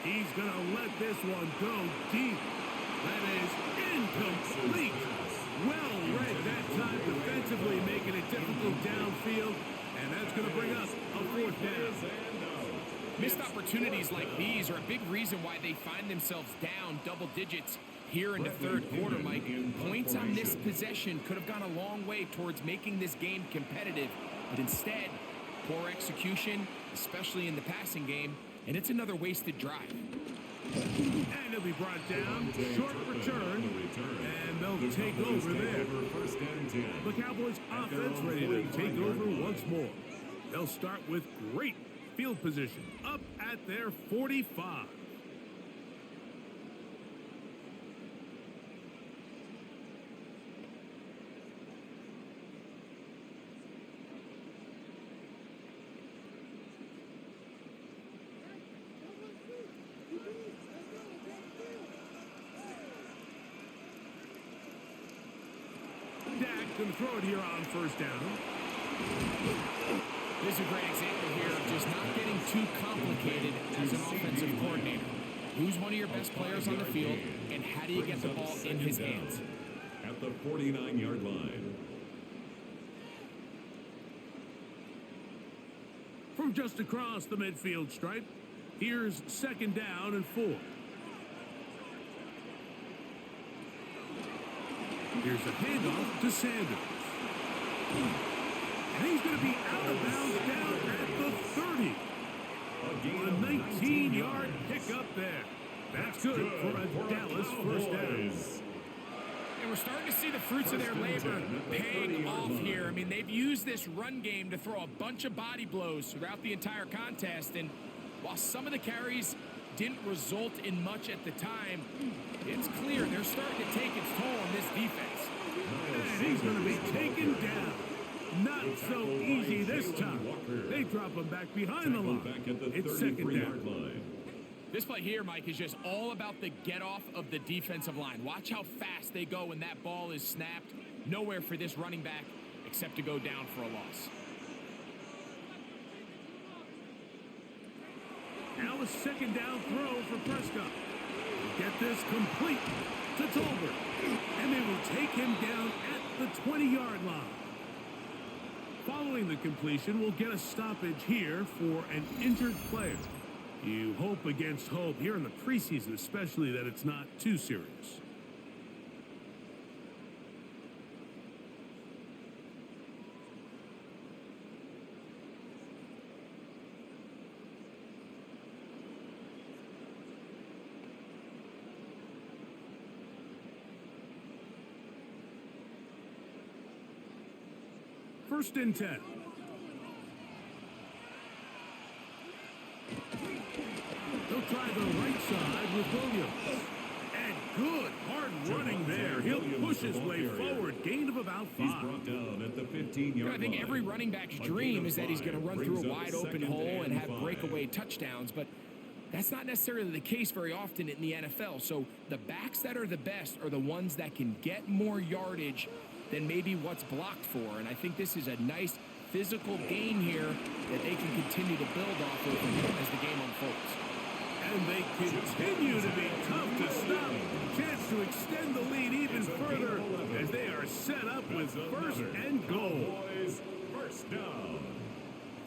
He's going to let this one go deep. That is incomplete. Well read that time defensively, making it difficult downfield. And that's going to bring us a 4th down. Missed opportunities like these are a big reason why they find themselves down double digits here in the 3rd quarter, Mike. Points on this possession could have gone a long way towards making this game competitive. But instead, poor execution, especially in the passing game, and it's another wasted drive. And he'll be brought down. Short return. And they'll take over there. The Cowboys offense ready to take over once more. They'll start with great field position up at their 45. Going to throw it here on 1st down. This is a great example here of just not getting too complicated as an offensive coordinator. Who's one of your best players on the field, and how do you get the ball in his hands? At the 49-yard line. From just across the midfield stripe, here's 2nd down and 4. Here's a handoff to Sanders. And he's going to be out of bounds down at the 30. A 19-yard pickup there. That's good for a Dallas 1st down. And we're starting to see the fruits of their labor paying off here. I mean, they've used this run game to throw a bunch of body blows throughout the entire contest. And while some of the carries didn't result in much at the time, it's clear they're starting to take its toll on this defense. And he's going to be taken down. Not so easy this time. They drop him back behind the line. It's 2nd down. This play here, Mike, is just all about the get-off of the defensive line. Watch how fast they go when that ball is snapped. Nowhere for this running back except to go down for a loss. Now a 2nd down throw for Prescott. Get this complete to Tolbert. And they will take him down at the 20-yard line. Following the completion, we'll get a stoppage here for an injured player. You hope against hope here in the preseason, especially that it's not too serious. First and 10. They'll try the right side with Williams. And good hard running there Sander, he'll push his way forward. Gain of about 5. He's brought down at the 15-yard line. I think every running back's dream is that he's going to run through a wide open hole and have breakaway touchdowns, but that's not necessarily the case very often in the NFL. So the backs that are the best are the ones that can get more yardage than maybe what's blocked for. And I think this is a nice physical gain here that they can continue to build off of as the game unfolds. And they continue to be tough to stop. Chance to extend the lead even further as they are set up with first and goal. First down.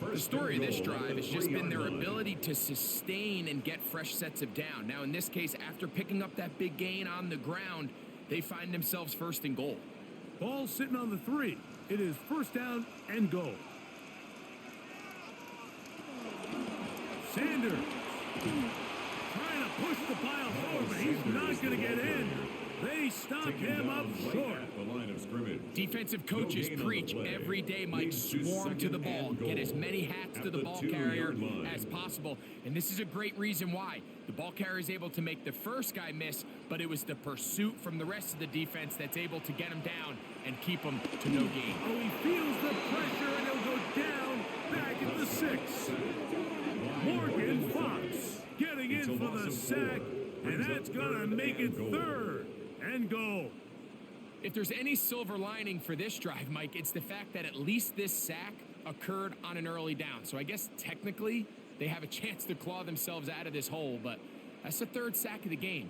The story of this drive has just been their ability to sustain and get fresh sets of down. Now, in this case, after picking up that big gain on the ground, they find themselves first and goal. Ball sitting on the 3. It is first down and goal. Sanders trying to push the pile forward, but he's not going to get in. They stop him up short. The line of scrimmage. Defensive coaches preach every day, Mike, swarm to the ball. Get as many hats to the ball carrier as possible. And this is a great reason why. The ball carrier is able to make the first guy miss, but it was the pursuit from the rest of the defense that's able to get him down and keep him to no gain. Oh, he feels the pressure, and he'll go down back at the 6. Morgan Fox getting in for the sack, and that's going to make it third and goal. If there's any silver lining for this drive, Mike, it's the fact that at least this sack occurred on an early down. So I guess technically they have a chance to claw themselves out of this hole, but that's the third sack of the game.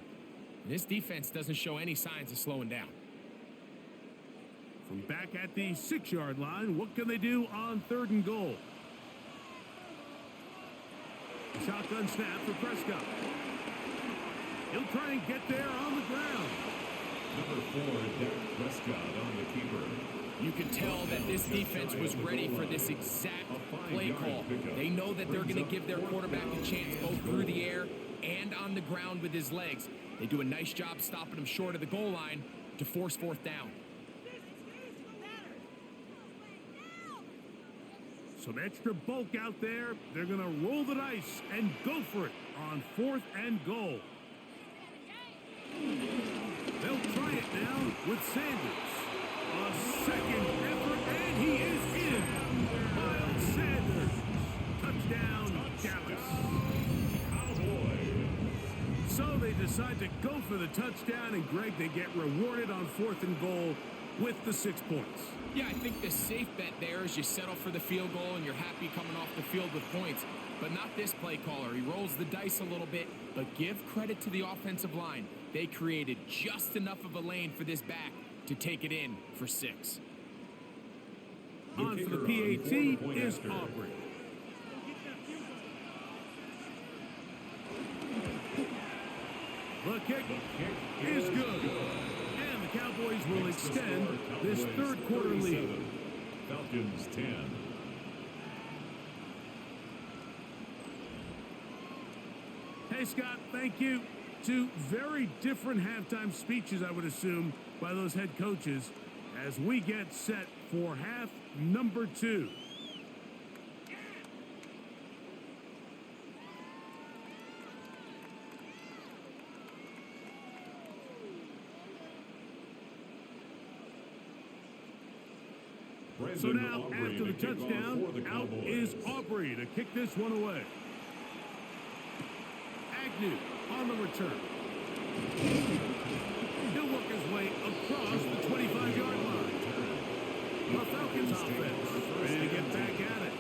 And this defense doesn't show any signs of slowing down. From back at the 6-yard line, what can they do on third and goal? Shotgun snap for Prescott. He'll try and get there on the ground. Number 4, Dak Prescott on the keeper. You can tell that this defense was ready for this exact play call. They know that they're going to give their quarterback a chance both through the air and on the ground with his legs. They do a nice job stopping him short of the goal line to force fourth down. Some extra bulk out there. They're going to roll the dice and go for it on fourth and goal. They'll try it now with Sanders. A second effort, and he is in. Miles Sanders. Touchdown, Dallas. So they decide to go for the touchdown, and Greg, they get rewarded on fourth and goal with the 6 points. Yeah, I think the safe bet there is you settle for the field goal and you're happy coming off the field with points. But not this play caller. He rolls the dice a little bit, but give credit to the offensive line. They created just enough of a lane for this back to take it in for 6. On for the PAT is Aubrey. The kick is good. And the Cowboys will extend this third quarter lead. Falcons 10. Hey, Scott, thank you. 2 very different halftime speeches, I would assume, by those head coaches as we get set for half number 2. So now, after the touchdown, out is Aubrey to kick this one away. Agnew on the return. He'll work his way across the 25-yard line. The Falcons offense ready to get back at it.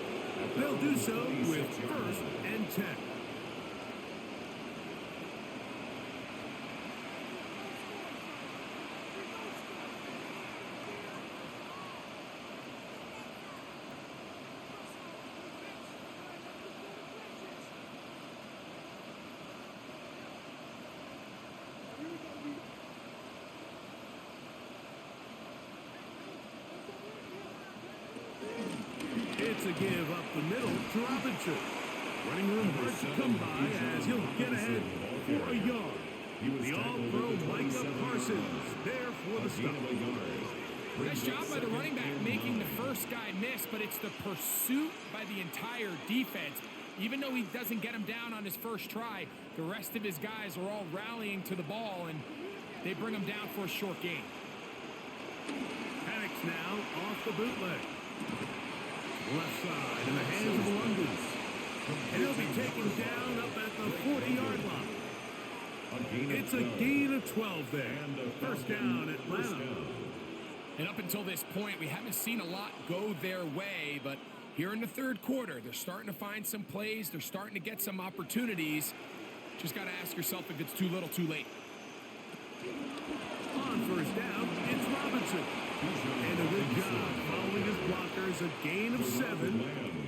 They'll do so with first and 10. It's a give up the middle to Robinson. Running room hard to come by as he'll get ahead for a yard. The all-pro Micah Parsons there for the stop. Nice job by the running back making the first guy miss, but it's the pursuit by the entire defense. Even though he doesn't get him down on his first try, the rest of his guys are all rallying to the ball, and they bring him down for a short gain. Penix now off the bootleg. Left side in the hands of London. And he'll be taken down up at the 40-yard line. It's a gain of 12 there. First down, Atlanta. And up until this point, we haven't seen a lot go their way, but here in the third quarter, they're starting to find some plays. They're starting to get some opportunities. Just got to ask yourself if it's too little, too late. On first down, it's Robinson. And a good job following his blockers, a gain of 7.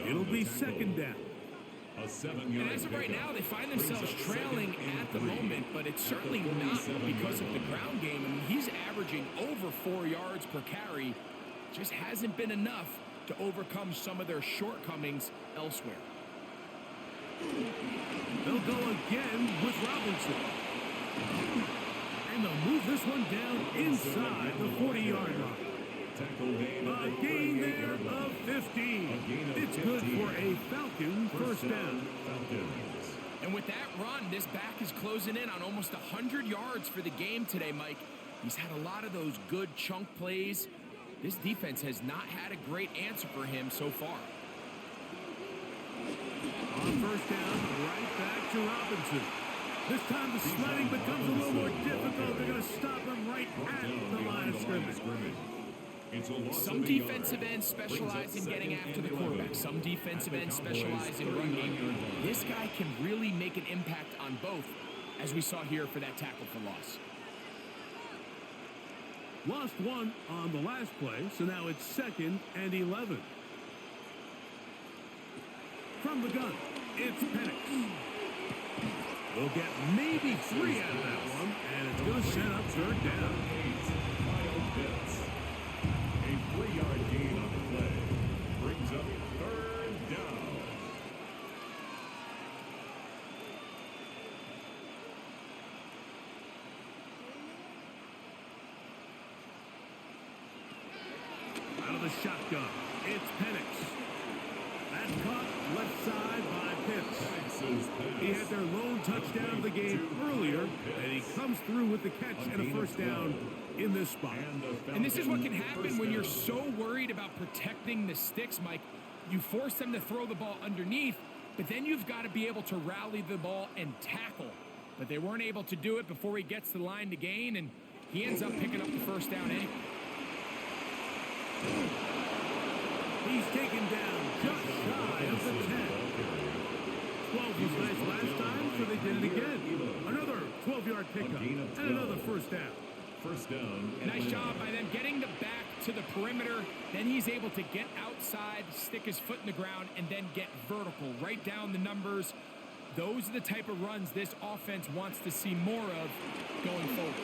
It'll be second down. And as of right now, they find themselves trailing at the moment, but it's certainly not because of the ground game. I mean, he's averaging over 4 yards per carry. Just hasn't been enough to overcome some of their shortcomings elsewhere. They'll go again with Robinson. And they'll move this one down inside the 40-yard line. A gain there of 15. It's good for a Falcon first down. And with that run, this back is closing in on almost 100 yards for the game today, Mike. He's had a lot of those good chunk plays. This defense has not had a great answer for him so far. On first down, right back to Robinson. This time the sledding becomes a little more difficult. They're going to stop him right at the line of scrimmage. Some defensive ends specialize in getting after the quarterback. Some defensive ends specialize in run game. This guy can really make an impact on both, as we saw here for that tackle for loss. Lost one on the last play, so now it's 2nd and 11. From the gun, it's Penix. We'll get maybe 3 out of that one, and it's going to set up third down. A 3-yard gain on the play brings up third down. Out of the shotgun, it's Penix. That's caught left side by Pitts. He had their lone touchdown of the game earlier, and he comes through with the catch and a first down in this spot. And this is what can happen when you're so worried about protecting the sticks, Mike. You force them to throw the ball underneath, but then you've got to be able to rally the ball and tackle. But they weren't able to do it before he gets to the line to gain, and he ends up picking up the first down anyway. He's taken down just shy of the 10. 12 was nice last time, so they did it again. Another 12-yard pickup and another first down. First down. Nice job by them getting the back to the perimeter. Then he's able to get outside, stick his foot in the ground, and then get vertical. Right down the numbers. Those are the type of runs this offense wants to see more of going forward.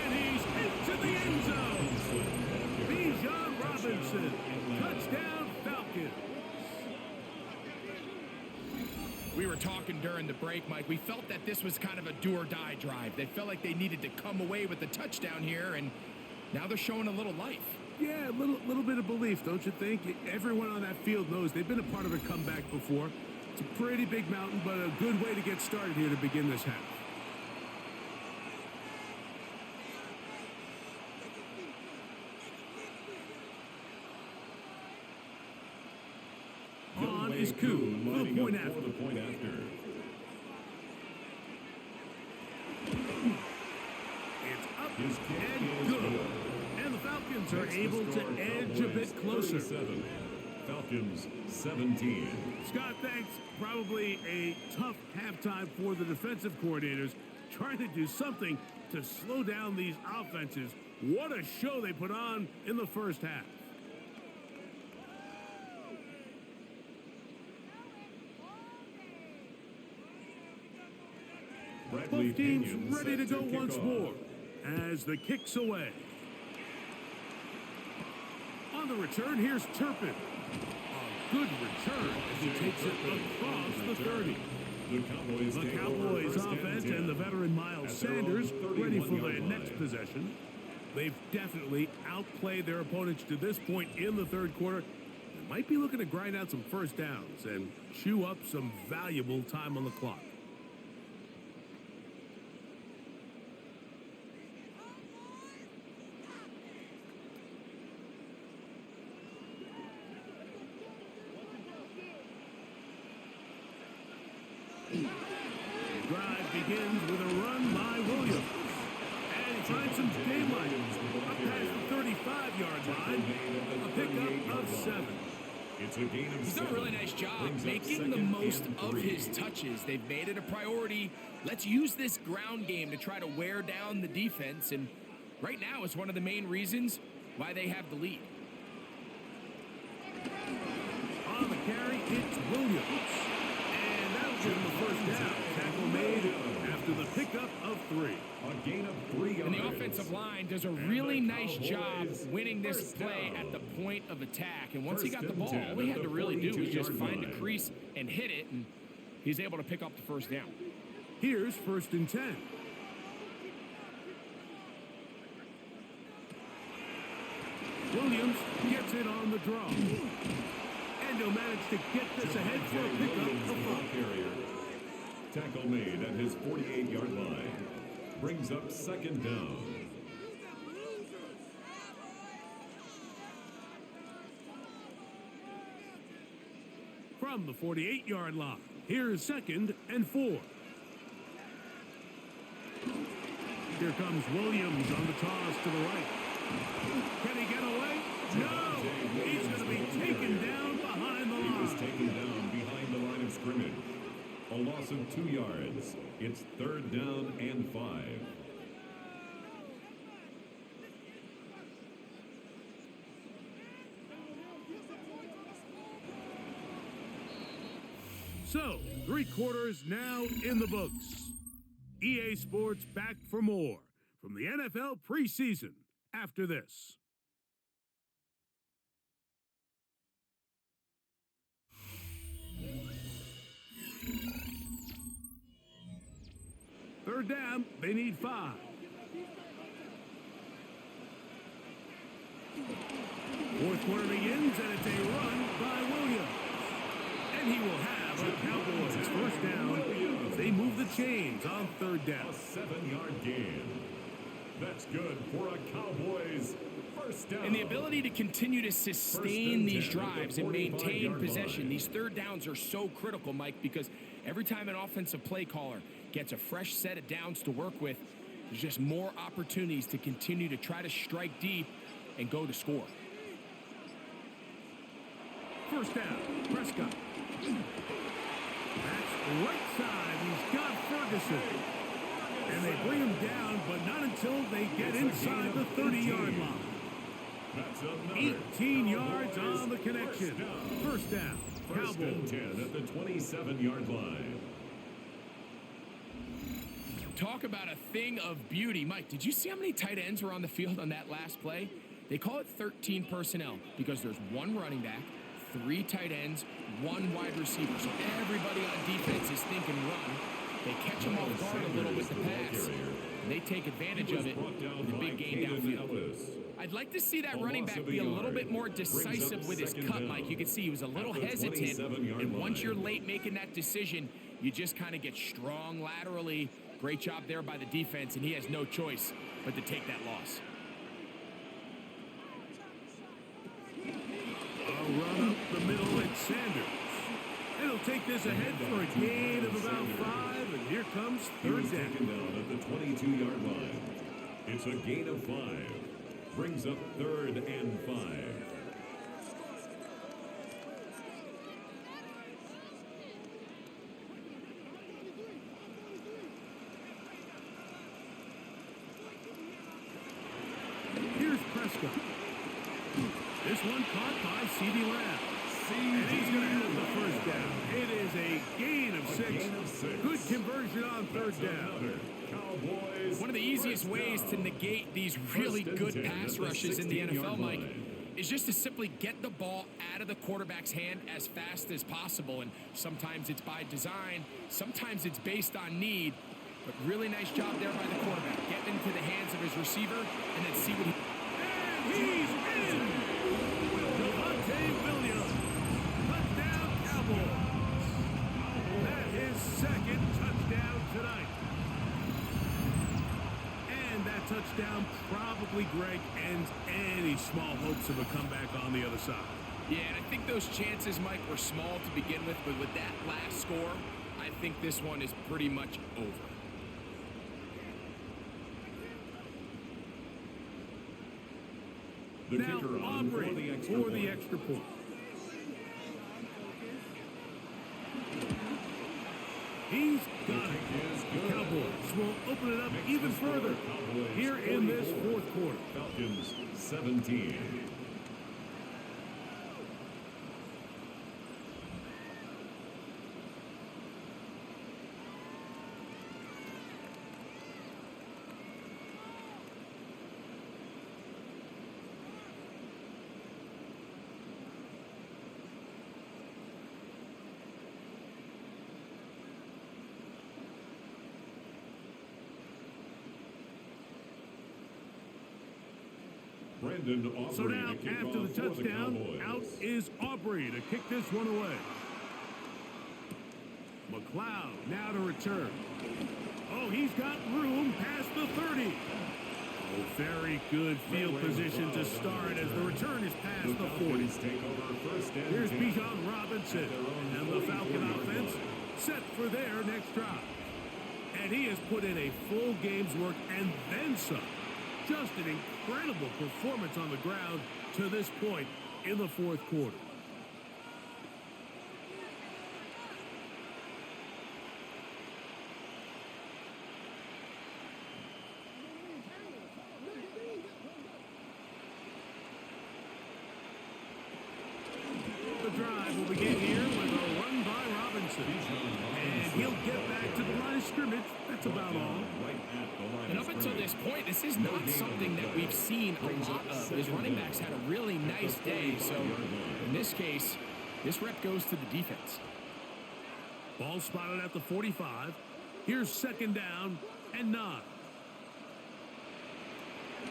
And he's into the end zone. Bijan Robinson. Touchdown Falcons. We were talking during the break, Mike. We felt that this was kind of a do-or-die drive. They felt like they needed to come away with the touchdown here, and now they're showing a little life. Yeah, a little bit of belief, don't you think? Everyone on that field knows they've been a part of a comeback before. It's a pretty big mountain, but a good way to get started here to begin this half. On is Kuhn for the point after. It's up and good. And the Falcons are able to edge a bit closer. Falcons 17. Scott, thanks. Probably a tough halftime for the defensive coordinators, trying to do something to slow down these offenses. What a show they put on in the first half. Both teams ready to go once more as the kick's away. On the return, here's Turpin. A good return as he takes it across the 30. The Cowboys offense and the veteran Miles Sanders ready for their next possession. They've definitely outplayed their opponents to this point in the third quarter. They might be looking to grind out some first downs and chew up some valuable time on the clock. game line. Up past the 35-yard line. A pickup of 7. It's a gain of He's done a really nice job making the most of his touches. They've made it a priority. Let's use this ground game to try to wear down the defense, and right now it's one of the main reasons why they have the lead. On the carry, it's Williams. And that'll give him the first down. Tackle made after the pickup of 3. A gain of 3 yards. And the offensive line does a really nice job winning this play at the point of attack. And once he got the ball, all he had to really do was just find the crease and hit it, and he's able to pick up the first down. Here's 1st and 10. Williams gets it on the draw. And he'll manage to get this ahead for a pickup of 5. Tackle made at his 48-yard line. Brings up 2nd down. From the 48-yard line, here's 2nd and 4. Here comes Williams on the toss to the right. Can he get away? No! He's going to be taken down behind the line. He was taken down behind the line of scrimmage. A loss of 2 yards. It's 3rd down and 5. So, 3 quarters now in the books. EA Sports back for more from the NFL preseason after this. Third down, they need 5. Fourth quarter begins, and it's a run by Williams. And he will have a Cowboys first down as they move the chains on 3rd down. A 7-yard gain. That's good for a Cowboys first down. And the ability to continue to sustain these drives and maintain possession. These 3rd downs are so critical, Mike, because every time an offensive play caller gets a fresh set of downs to work with, there's just more opportunities to continue to try to strike deep and go to score. First down, Prescott. That's right side. He's got Ferguson. And they bring him down, but not until they get inside the 30-yard line. That's 18 yards on the connection. First down, First and Cowboys. 10 at the 27-yard line. Talk about a thing of beauty. Mike, did you see how many tight ends were on the field on that last play? They call it 13 personnel because there's 1 running back, 3 tight ends, 1 wide receiver. So everybody on defense is thinking run. They catch them off guard a little with the pass, and they take advantage of it with a big gain downfield. I'd like to see that running back be a little bit more decisive with his cut, Mike. You can see he was a little hesitant, and once you're late making that decision, you just kind of get strong laterally. Great job there by the defense, and he has no choice but to take that loss. A run up the middle, it's Sanders. And he'll take this ahead for a gain of about 5, and here comes 3rd down. Taken down at the 22-yard line. It's a gain of 5. Brings up 3rd and 5. Here's Prescott. This one caught by C.D. Lamb. And he's going to have the first down. It is a gain of 6. Good conversion on 3rd down. One of the easiest ways to negate these really good pass rushes in the NFL, Mike, is just to simply get the ball out of the quarterback's hand as fast as possible. And sometimes it's by design, sometimes it's based on need. But really nice job there by the quarterback. Getting into the hands of his receiver and then see what he... And he's in! Williams. Touchdown, Cowboys. That his 2nd touchdown tonight. And that touchdown probably, Greg, ends any small hopes of a comeback on the other side. Yeah, and I think those chances, Mike, were small to begin with, but with that last score, I think this one is pretty much over. The Now kicker on Aubrey for the extra point. He's got it. The Cowboys will open it up even further here in this fourth quarter. Falcons 17. Brandon Aubrey So now, to kick after the off for touchdown, Cowboys. out is Aubrey to kick this one away. McLeod now to return. Oh, he's got room past the 30. Oh, very good field position to start as the return is past the 40. Take over first and Here's 10. Bijan Robinson, and the Falcon offense set for their next drive. And he has put in a full game's work and then some. Just an incredible performance on the ground to this point in the fourth quarter. The drive will begin here with a run by Robinson. And he'll get back to the line of scrimmage. That's about all. And up until this point, this is not something that we've seen a lot of. His running backs had a really nice day. So in this case, this rep goes to the defense. Ball spotted at the 45. Here's second down and 9.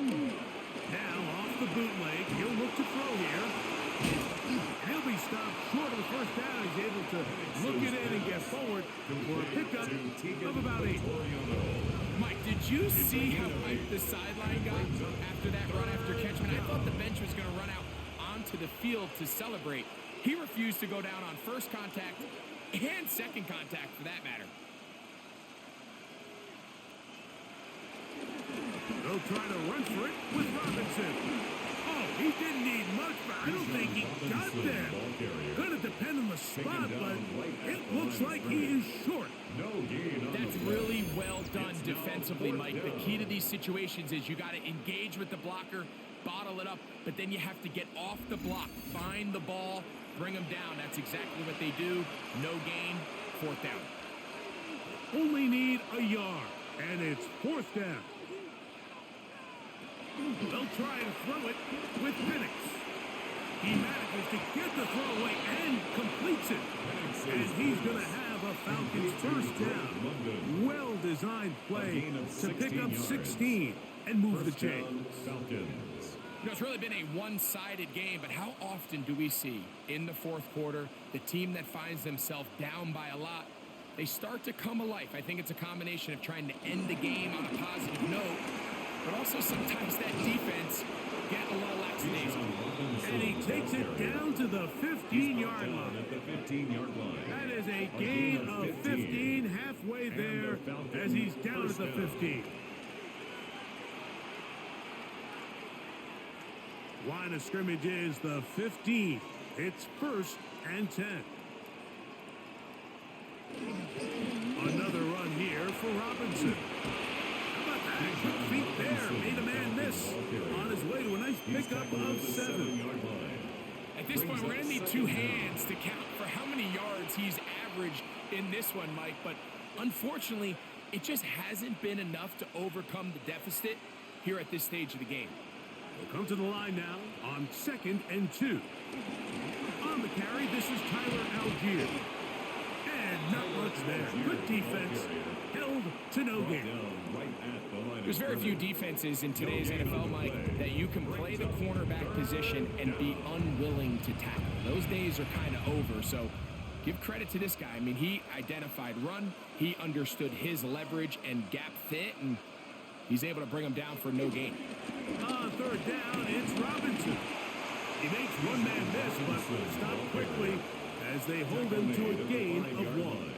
Now off the bootleg, he'll look to throw here. He'll be stopped short of the first down. He's able to look it in and get forward for a pickup of about 8. Mike, did you see how hyped the sideline got after that run after catch? I thought the bench was going to run out onto the field to celebrate. He refused to go down on first contact and second contact for that matter. They'll try to run for it with Robinson. Oh, he didn't need much, but I don't think he got there. Gonna depend on the spot, but it looks like he is short. No gain on That's the play. really well done defensively, Mike. The key to these situations is you got to engage with the blocker, bottle it up, but then you have to get off the block, find the ball, bring them down. That's exactly what they do. No gain, fourth down. Only need a yard, and it's fourth down. They'll try and throw it with Penix. He manages to get the throw away and completes it. And he's going to have a Falcons first down. Well-designed play to pick up 16 and move the chains. Falcons. You know, it's really been a one-sided game, but how often do we see in the fourth quarter the team that finds themselves down by a lot, they start to come alive? I think it's a combination of trying to end the game on a positive note, but also sometimes that defense get a little lackadaisical. And he takes it down to the 15-yard line. At the 15-yard line. That is a gain of 15 halfway there as he's down at the 15. Line of scrimmage is the 15. It's first and 10. Another run here for Robinson. How about that? Quick feet there. Made a man miss on his way to a nice pickup of 7. At this point, we're going to need two hands to count for how many yards he's averaged in this one, Mike. But unfortunately, it just hasn't been enough to overcome the deficit here at this stage of the game. We'll come to the line now on 2nd and 2. On the carry, this is Tyler Algier. And not much there. Good defense. Held to no gain. There's very few defenses in today's NFL, Mike, that you can play the cornerback position and be unwilling to tackle. Those days are kind of over, so give credit to this guy. I mean, he identified run, he understood his leverage and gap fit, and he's able to bring him down for no gain. On 3rd down, it's Robinson. He makes one man miss, but stop quickly as they hold him to a gain of 1.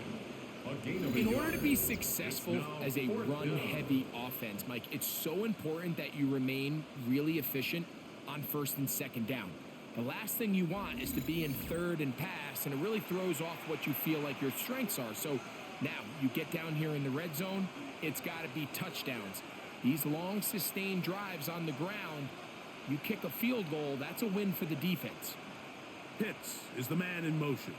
In order to be successful as a run-heavy offense, Mike, it's so important that you remain really efficient on 1st and 2nd down. The last thing you want is to be in 3rd and pass, and it really throws off what you feel like your strengths are. So now you get down here in the red zone, it's got to be touchdowns. These long sustained drives on the ground, you kick a field goal, that's a win for the defense. Pitts is the man in motion.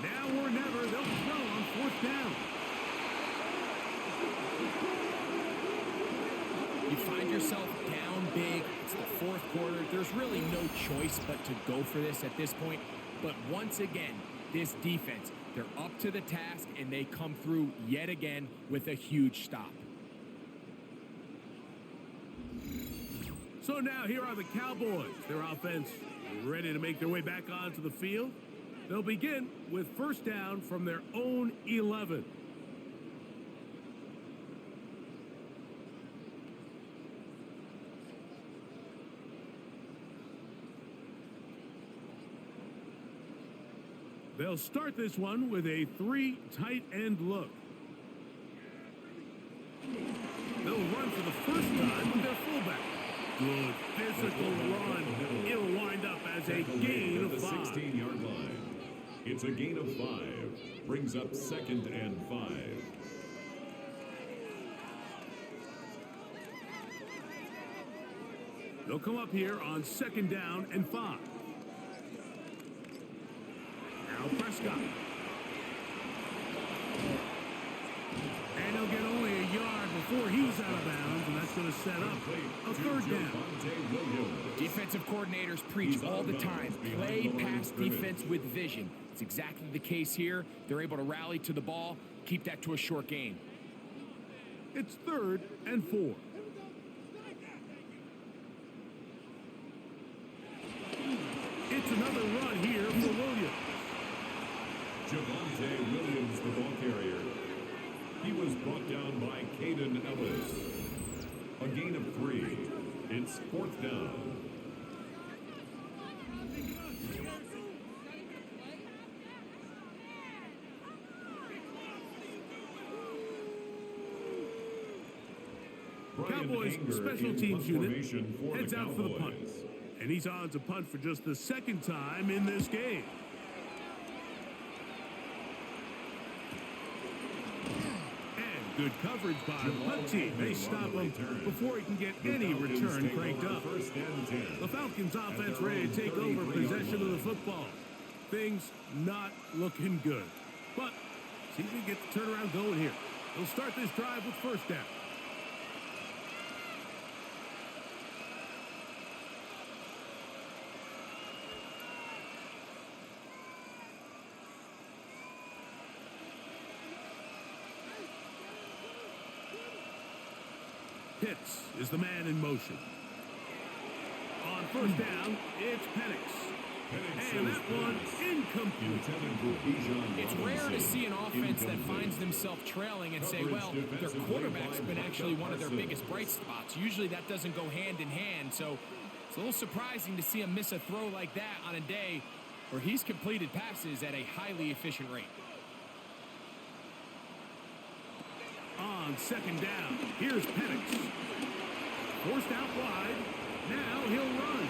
Now or never, they'll throw on 4th down. You find yourself down big. It's the 4th quarter. There's really no choice but to go for this at this point. But once again, this defense, they're up to the task, and they come through yet again with a huge stop. So now here are the Cowboys. Their offense ready to make their way back onto the field. They'll begin with 1st down from their own 11. They'll start this one with a 3 tight end look. They'll run for the 1st time with their fullback. Good physical run. It'll wind up as a gain of 5. 16-yard line. It's a gain of 5. Brings up 2nd and 5. They'll come up here on 2nd down and 5. Now Prescott. And he'll get only a yard before he's out of bounds, and that's going to set up a 3rd down. Defensive coordinators preach all the time, play pass defense with vision. It's exactly the case here. They're able to rally to the ball, keep that to a short gain. It's 3rd and 4. It's another run here for Williams. Javonte Williams, the ball carrier. He was brought down by Caden Ellis. A gain of 3. It's 4th down. Cowboys special teams unit heads out for the punt. And he's on to punt for just the 2nd time in this game. And good coverage by the punt team. They stop him before he can get any return cranked up. The Falcons offense ready to take over possession of the football. Things not looking good. But see if we can get the turnaround going here. They'll start this drive with 1st down. Pitts is the man in motion. On 1st down, it's Penix. And that one incomplete. It's rare to see an offense that finds themselves trailing and say, well, their quarterback's been actually one of their biggest bright spots. Usually that doesn't go hand in hand, so it's a little surprising to see him miss a throw like that on a day where he's completed passes at a highly efficient rate. On 2nd down, here's Penix. Forced out wide. Now he'll run.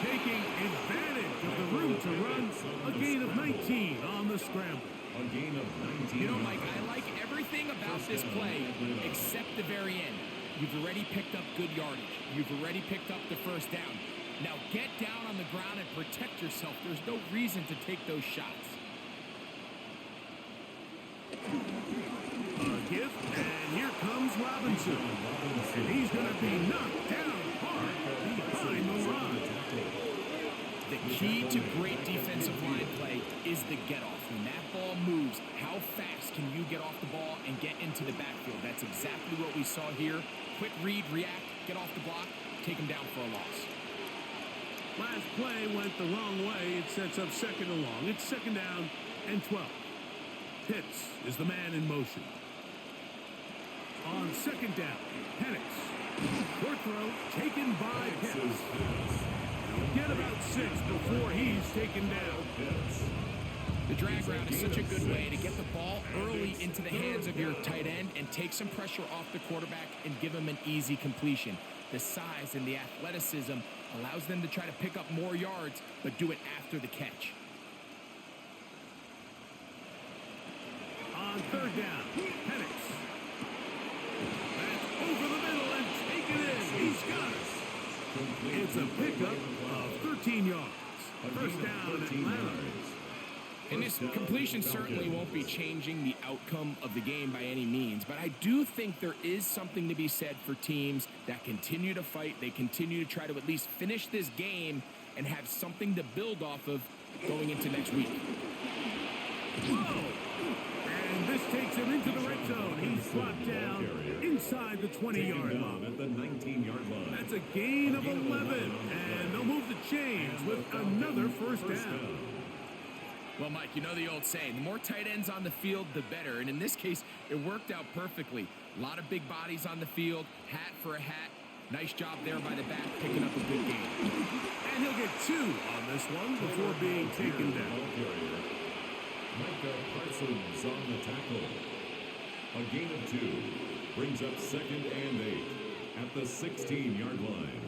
Taking advantage of the room to run. A gain of 19 on the scramble. A gain of 19. You know, Mike, I like everything about this play except the very end. You've already picked up good yardage. You've already picked up the 1st down. Now get down on the ground and protect yourself. There's no reason to take those shots. A give, and here comes Robinson. And he's going to be knocked down hard behind the line. The key to great defensive line play is the get-off. When that ball moves, how fast can you get off the ball and get into the backfield? That's exactly what we saw here. Quick read, react, get off the block, take him down for a loss. Last play went the wrong way. It sets up 2nd and long. It's 2nd down and 12. Pitts is the man in motion. On 2nd down, Penix. Short throw taken by Pitts. Get about 6 before he's taken down. The drag route is such a good way to get the ball early into the hands of your tight end and take some pressure off the quarterback and give him an easy completion. the size and the athleticism allows them to try to pick up more yards, but do it after the catch. On third down, Penix. That's over the middle and take it in. He's got it. It's a pickup of 13 yards. First down, Atlanta. And this completion certainly won't be changing the outcome of the game by any means, but I do think there is something to be said for teams that continue to fight. They continue to try to at least finish this game and have something to build off of going into next week. Whoa! And this takes him into the red zone. He's dropped down inside the 20-yard line. At the 19-yard line. That's a gain of 11, and they'll move the chains with another first down. Well, Mike, you know the old saying, the more tight ends on the field, the better. And in this case, it worked out perfectly. A lot of big bodies on the field, hat for a hat. Nice job there by the back, picking up a good game. And he'll get 2 on this one before being taken down. Micah Parsons on the tackle. A gain of 2 brings up 2nd and 8 at the 16-yard line.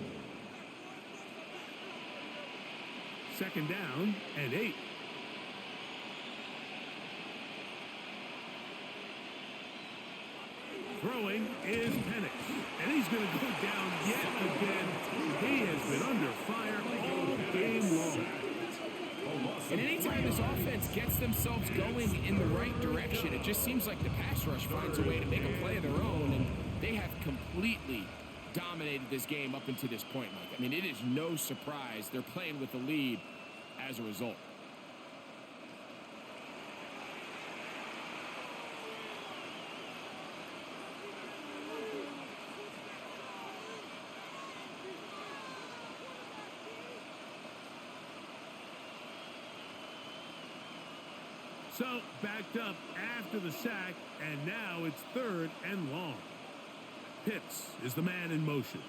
2nd down and 8. Throwing is Penix, and he's going to go down yet again. He has been under fire all game long. And anytime this offense gets themselves going in the right direction, it just seems like the pass rush finds a way to make a play of their own, and they have completely dominated this game up until this point, Mike. I mean, it is no surprise they're playing with the lead as a result. So, backed up after the sack, and now it's 3rd and long. Pitts is the man in motion.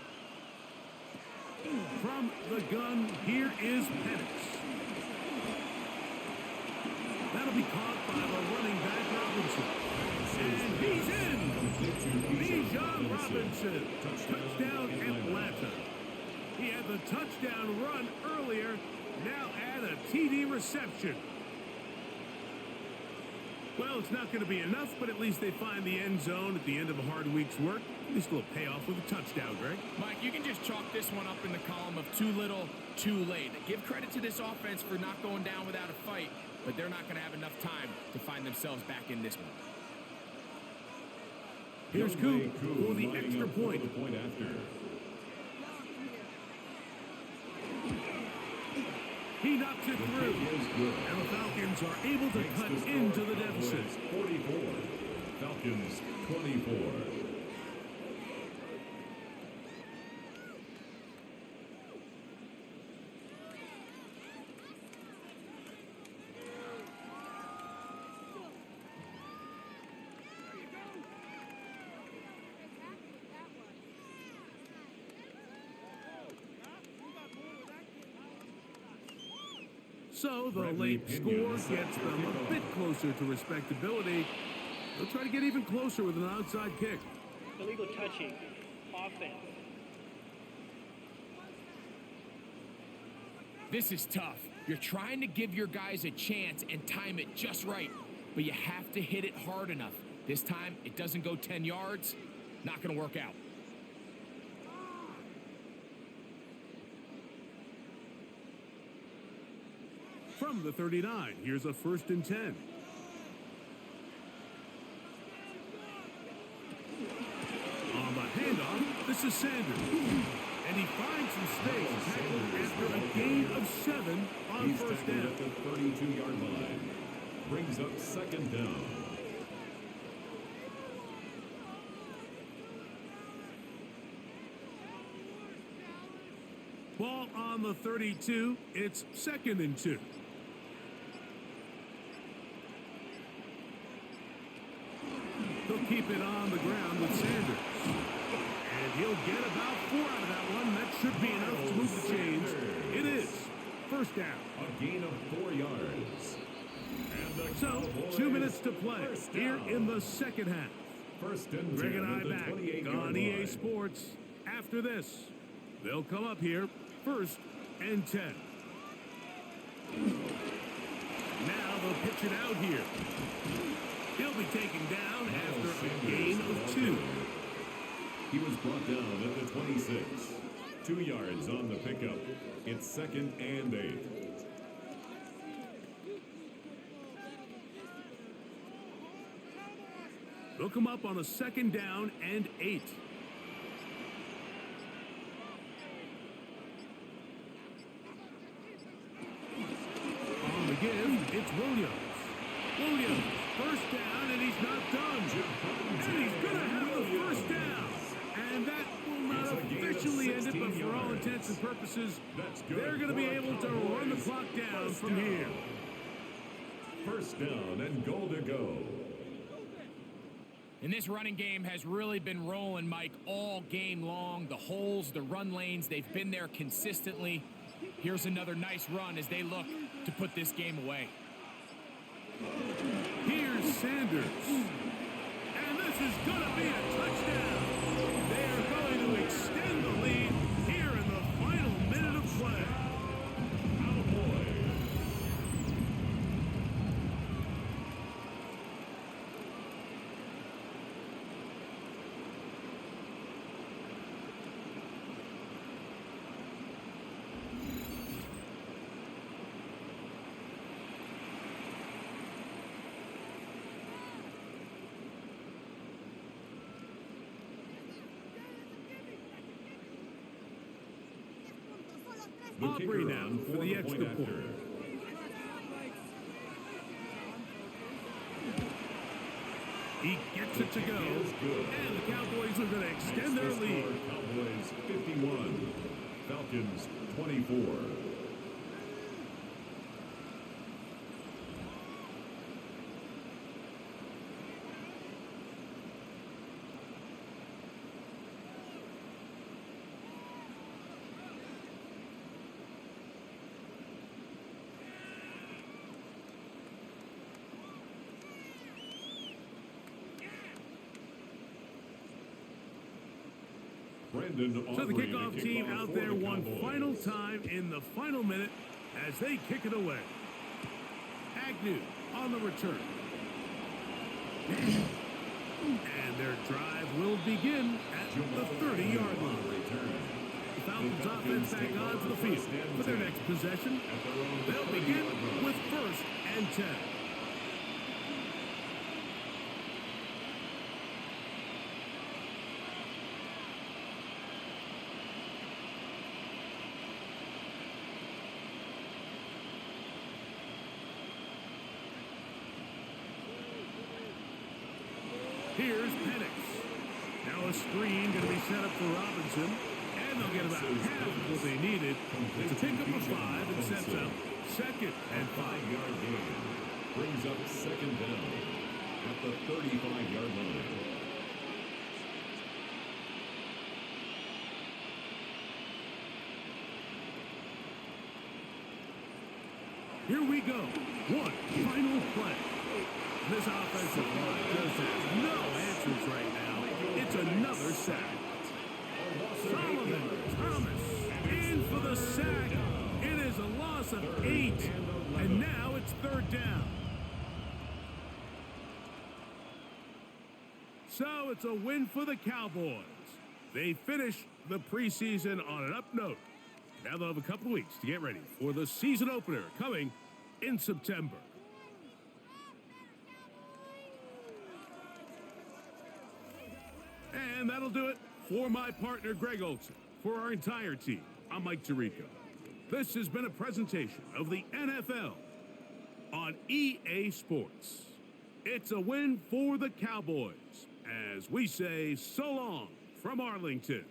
From the gun, here is Penix. That'll be caught by the running back Robinson. And he's in! Bijan Robinson. Touchdown Atlanta. He had the touchdown run earlier, now add a TD reception. Well, it's not going to be enough, but at least they find the end zone at the end of a hard week's work. At least a little payoff with a touchdown, Greg. Mike, you can just chalk this one up in the column of too little, too late. Give credit to this offense for not going down without a fight, but they're not going to have enough time to find themselves back in this one. Here's Coop for the extra point. He knocks it through, and the Falcons are able to cut into the deficit. 44, Falcons 24. So the late score gets them a bit closer to respectability. They'll try to get even closer with an outside kick. Illegal touching. Offense. This is tough. You're trying to give your guys a chance and time it just right, but you have to hit it hard enough. This time, it doesn't go 10 yards. Not going to work out. From the 39, here's a 1st and 10. On the handoff, this is Sanders. And he finds some space, tackled after a gain of 7 on first down. At the 32-yard line. Brings up 2nd down. Ball on the 32, it's 2nd and 2. He'll keep it on the ground with Sanders. And he'll get about 4 out of that one. That should be enough to move the chains. It is. First down. A gain of 4 yards. So, 2 minutes to play here in the second half. First and 10 Greg and I at the back 28-yard on EA line. Sports after this. They'll come up here, 1st and 10. Now they'll pitch it out here. He'll be taken down after a gain of 2. He was brought down at the 26. 2 yards on the pickup. It's 2nd and 8. They'll come up on a 2nd down and 8. On the give, it's Williams. Williams, 1st down, and he's not done. And he's going to have the 1st down. And that will not officially end it, but for all intents and purposes, they're going to be able to run the clock down from here. 1st down and goal to go. And this running game has really been rolling, Mike, all game long. The holes, the run lanes, they've been there consistently. Here's another nice run as they look to put this game away. Here's Sanders. And this is going to be a touchdown. They are going to extend the lead here in the final minute of play. Aubrey now for the extra point. He gets it to go. And the Cowboys are going to extend their lead. Cowboys 51, Falcons 24. So the kickoff team out there one final time in the final minute as they kick it away. Agnew on the return. And their drive will begin at the 30-yard line. The Falcons offense back onto the field for their next possession. They'll begin with 1st and 10. Here's Penix. Now a screen going to be set up for Robinson. And they'll get about half of what they needed. It's a pickup of 5 and sets up 2nd and 5-yard gain. Brings up 2nd down at the 35-yard line. Here we go. One final play. This offensive line just has no answers right now. It's another sack. Solomon Thomas in for the sack. It is a loss of 8. And now it's 3rd down. So it's a win for the Cowboys. They finish the preseason on an up note. Now they'll have a couple weeks to get ready for the season opener coming in September. And that'll do it for my partner, Greg Olson. For our entire team, I'm Mike Tirico. This has been a presentation of the NFL on EA Sports. It's a win for the Cowboys, as we say so long from Arlington.